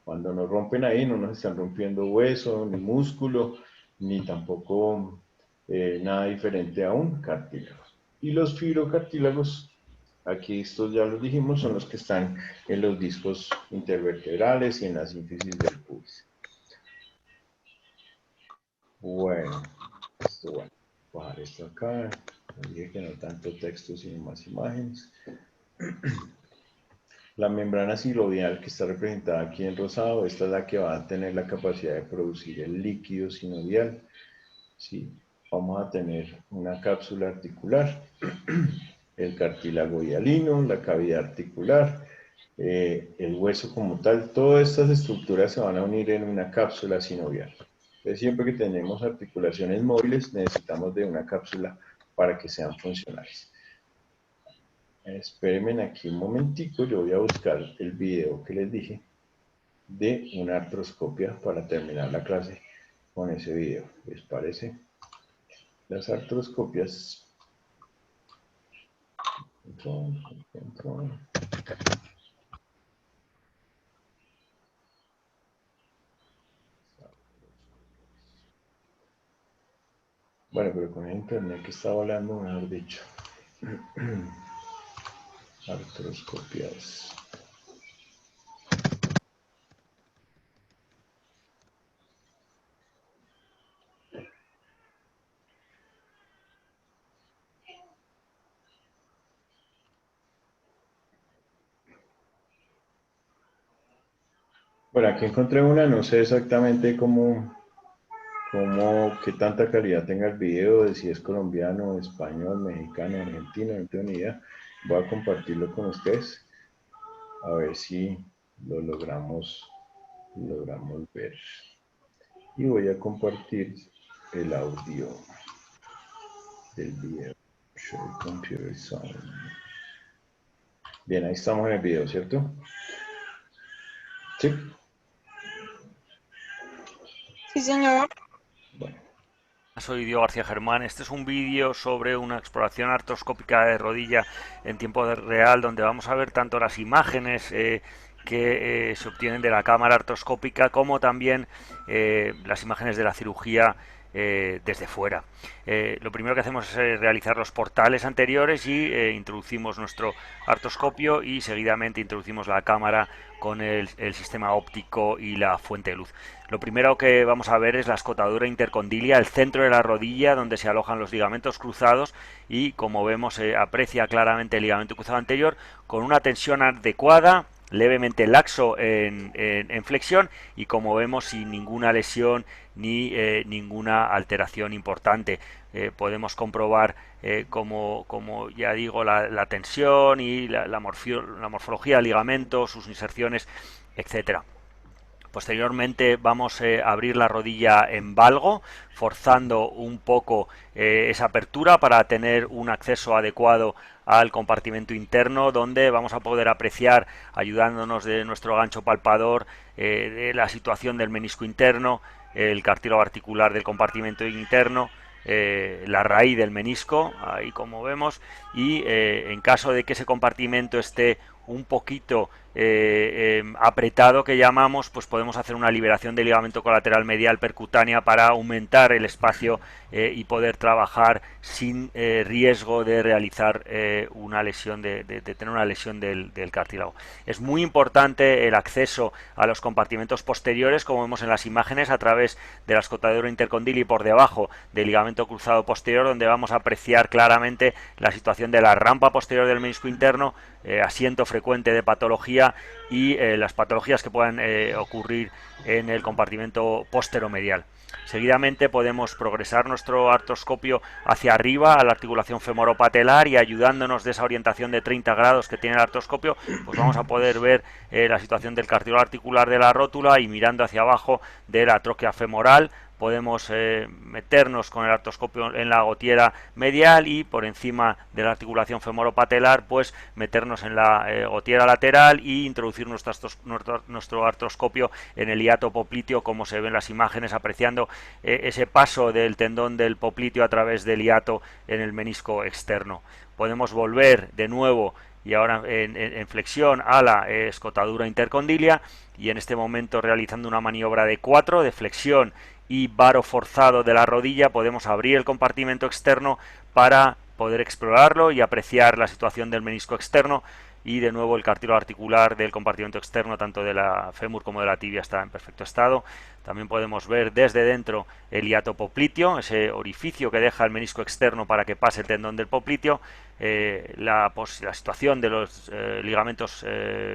Cuando nos rompen ahí no nos están rompiendo hueso, ni músculo, ni tampoco nada diferente a un cartílago. Y los fibrocartílagos, aquí estos ya los dijimos, son los que están en los discos intervertebrales y en la sínfisis del pubis. Bueno, bajar esto acá. Dije que no tanto texto, sino más imágenes. La membrana sinovial que está representada aquí en rosado, esta es la que va a tener la capacidad de producir el líquido sinovial. ¿Sí? Vamos a tener una cápsula articular, el cartílago hialino, la cavidad articular, el hueso como tal. Todas estas estructuras se van a unir en una cápsula sinovial. Entonces, siempre que tenemos articulaciones móviles, necesitamos de una cápsula para que sean funcionales. Espérenme aquí un momentico, yo voy a buscar el video que les dije de una artroscopia para terminar la clase con ese video. ¿Les parece? Las artroscopias. Control. Bueno, pero con el internet que estaba hablando, mejor dicho. Artroscopias. Bueno, aquí encontré una, no sé exactamente qué tanta calidad tenga el video, de si es colombiano, español, mexicano, argentino, no tengo ni idea. Voy a compartirlo con ustedes, a ver si lo logramos ver. Y voy a compartir el audio del video. Show computer sound. Bien, ahí estamos en el video, ¿cierto? Sí. Sí, señor. Bueno, Soy Diego García Germán. Este es un vídeo sobre una exploración artroscópica de rodilla en tiempo real, donde vamos a ver tanto las imágenes que se obtienen de la cámara artroscópica como también las imágenes de la cirugía desde fuera. Lo primero que hacemos es realizar los portales anteriores y introducimos nuestro artroscopio y seguidamente introducimos la cámara con el sistema óptico y la fuente de luz. Lo primero que vamos a ver es la escotadura intercondilia, el centro de la rodilla donde se alojan los ligamentos cruzados y como vemos se aprecia claramente el ligamento cruzado anterior con una tensión adecuada, levemente laxo en flexión y como vemos sin ninguna lesión ni ninguna alteración importante. Podemos comprobar como ya digo la tensión y la morfología del ligamento, sus inserciones, etcétera. Posteriormente vamos a abrir la rodilla en valgo, forzando un poco esa apertura para tener un acceso adecuado al compartimento interno, donde vamos a poder apreciar, ayudándonos de nuestro gancho palpador, de la situación del menisco interno, el cartílago articular del compartimento interno, la raíz del menisco, ahí como vemos, y en caso de que ese compartimento esté un poquito apretado, que llamamos, pues podemos hacer una liberación del ligamento colateral medial percutánea para aumentar el espacio y poder trabajar sin riesgo de realizar una lesión, de tener una lesión del cartílago. Es muy importante el acceso a los compartimentos posteriores, como vemos en las imágenes, a través de la escotadura intercondilia y por debajo del ligamento cruzado posterior, donde vamos a apreciar claramente la situación de la rampa posterior del menisco interno, asiento frecuente de patología y las patologías que puedan ocurrir en el compartimento posteromedial. Seguidamente podemos progresar nuestro artroscopio hacia arriba a la articulación femoropatelar y ayudándonos de esa orientación de 30 grados que tiene el artroscopio, pues vamos a poder ver la situación del cartílago articular de la rótula y mirando hacia abajo de la tróquea femoral. Podemos meternos con el artroscopio en la gotiera medial y por encima de la articulación femoropatelar pues meternos en la gotiera lateral y introducir nuestro artroscopio en el hiato popliteo, como se ve en las imágenes, apreciando ese paso del tendón del popliteo a través del hiato en el menisco externo. Podemos volver de nuevo y ahora en flexión a la escotadura intercondilia y en este momento realizando una maniobra de 4 de flexión y varo forzado de la rodilla podemos abrir el compartimento externo para poder explorarlo y apreciar la situación del menisco externo y de nuevo el cartílago articular del compartimento externo tanto de la fémur como de la tibia está en perfecto estado. También podemos ver desde dentro el hiato popliteo, ese orificio que deja el menisco externo para que pase el tendón del popliteo, la situación de los ligamentos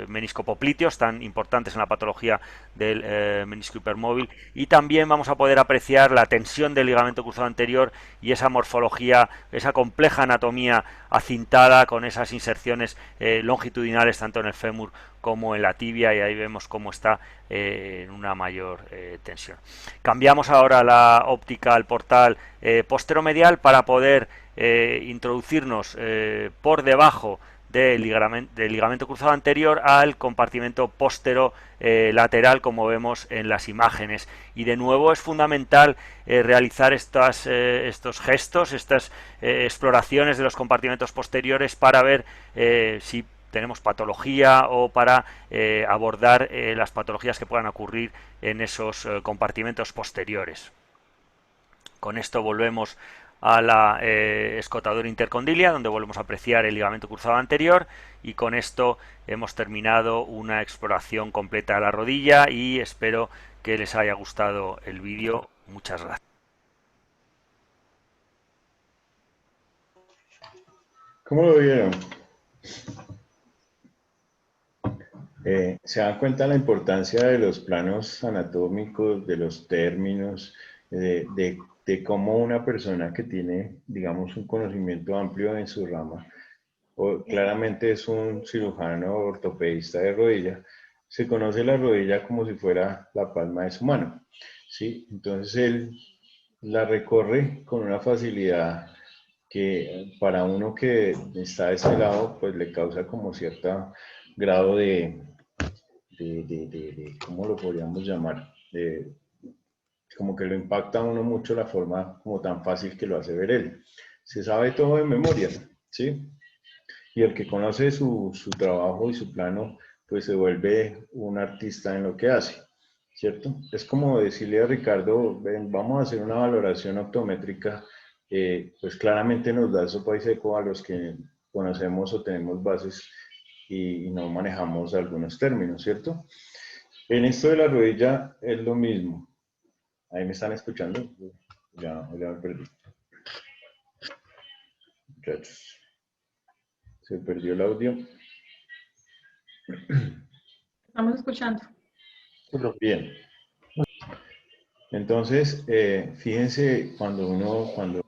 meniscopopliteos tan importantes en la patología del menisco hipermóvil, y también vamos a poder apreciar la tensión del ligamento cruzado anterior y esa morfología, esa compleja anatomía acintada con esas inserciones longitudinales tanto en el fémur como en la tibia, y ahí vemos cómo está en una mayor tensión. Cambiamos ahora la óptica al portal posteromedial para poder introducirnos por debajo del ligamento cruzado anterior al compartimento postero lateral, como vemos en las imágenes. Y de nuevo es fundamental realizar estos gestos, estas exploraciones de los compartimentos posteriores para ver si tenemos patología o para abordar las patologías que puedan ocurrir en esos compartimentos posteriores. Con esto volvemos a la escotadura intercondilia, donde volvemos a apreciar el ligamento cruzado anterior, y con esto hemos terminado una exploración completa de la rodilla y espero que les haya gustado el vídeo. Muchas gracias. ¿Cómo lo vieron? Se dan cuenta la importancia de los planos anatómicos, de los términos, de cómo una persona que tiene, digamos, un conocimiento amplio en su rama, o claramente es un cirujano ortopedista de rodilla, se conoce la rodilla como si fuera la palma de su mano, ¿sí? Entonces él la recorre con una facilidad que para uno que está de este lado, pues le causa como cierto grado ¿cómo lo podríamos llamar? Como que lo impacta a uno mucho la forma como tan fácil que lo hace ver él. Se sabe todo de memoria, ¿sí? Y el que conoce su trabajo y su plano, pues se vuelve un artista en lo que hace, ¿cierto? Es como decirle a Ricardo, ven, vamos a hacer una valoración optométrica, pues claramente nos da sopa y seco a los que conocemos o tenemos bases y no manejamos algunos términos, ¿cierto? En esto de la rodilla es lo mismo. ¿Ahí me están escuchando? Ya me perdí. Muchachos. Se perdió el audio. Estamos escuchando. Bien. Entonces, fíjense cuando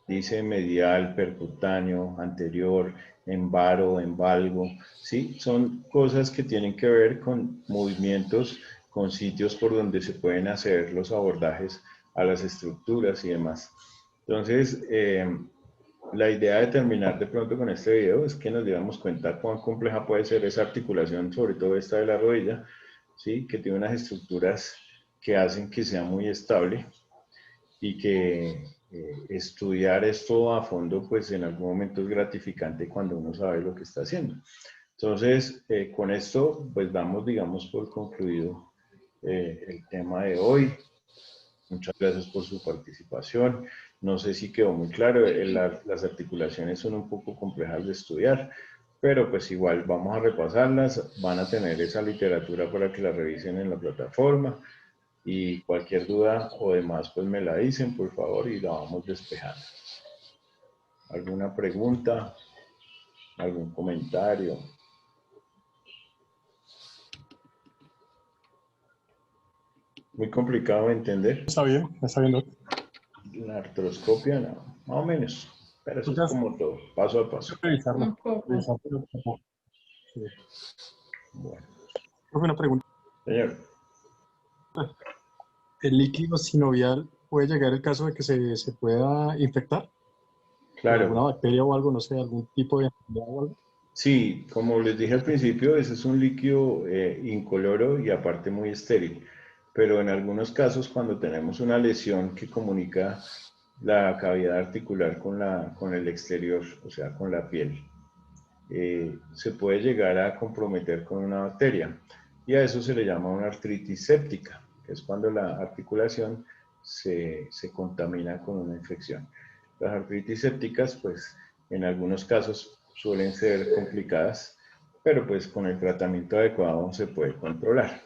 dice medial, percutáneo, anterior, en varo, en valgo, ¿sí? Son cosas que tienen que ver con movimientos, con sitios por donde se pueden hacer los abordajes a las estructuras y demás. Entonces, la idea de terminar de pronto con este video es que nos diéramos cuenta cuán compleja puede ser esa articulación, sobre todo esta de la rodilla, ¿sí? Que tiene unas estructuras que hacen que sea muy estable y que estudiar esto a fondo, pues en algún momento es gratificante cuando uno sabe lo que está haciendo. Entonces, con esto, pues damos, digamos, por concluido el tema de hoy. Muchas gracias por su participación. No sé si quedó muy claro, las articulaciones son un poco complejas de estudiar, pero pues igual vamos a repasarlas, van a tener esa literatura para que la revisen en la plataforma y cualquier duda o demás pues me la dicen por favor y la vamos despejando. ¿Alguna pregunta? ¿Algún comentario? Muy complicado de entender. Está bien, doctor. La artroscopia, no, más o menos. Pero eso es como todo, paso a paso. Revisarlo. Un poco. Sí. Bueno, Una pregunta. señor. ¿El líquido sinovial puede llegar el caso de que se pueda infectar? ¿Por alguna Claro, bacteria o algo, no sé, algún tipo de enfermedad o algo? sí, como les dije al principio, ese es un líquido incoloro y aparte muy estéril. Pero en algunos casos, cuando tenemos una lesión que comunica la cavidad articular con el exterior, o sea, con la piel, se puede llegar a comprometer con una bacteria. Y a eso se le llama una artritis séptica, que es cuando la articulación se contamina con una infección. Las artritis sépticas, pues, en algunos casos suelen ser complicadas, pero pues con el tratamiento adecuado se puede controlar.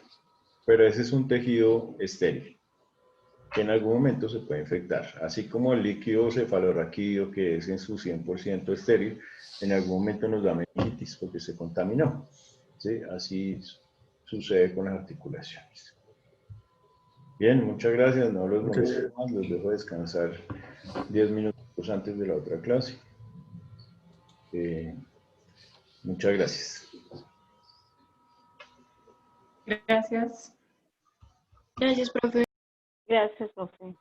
Pero ese es un tejido estéril, que en algún momento se puede infectar. Así como el líquido cefalorraquídeo, que es en su 100% estéril, en algún momento nos da meningitis porque se contaminó. ¿Sí? Así sucede con las articulaciones. Bien, muchas gracias. No los molesto más, los dejo descansar 10 minutos antes de la otra clase. Muchas gracias. Gracias. Gracias, profe. Gracias, profe.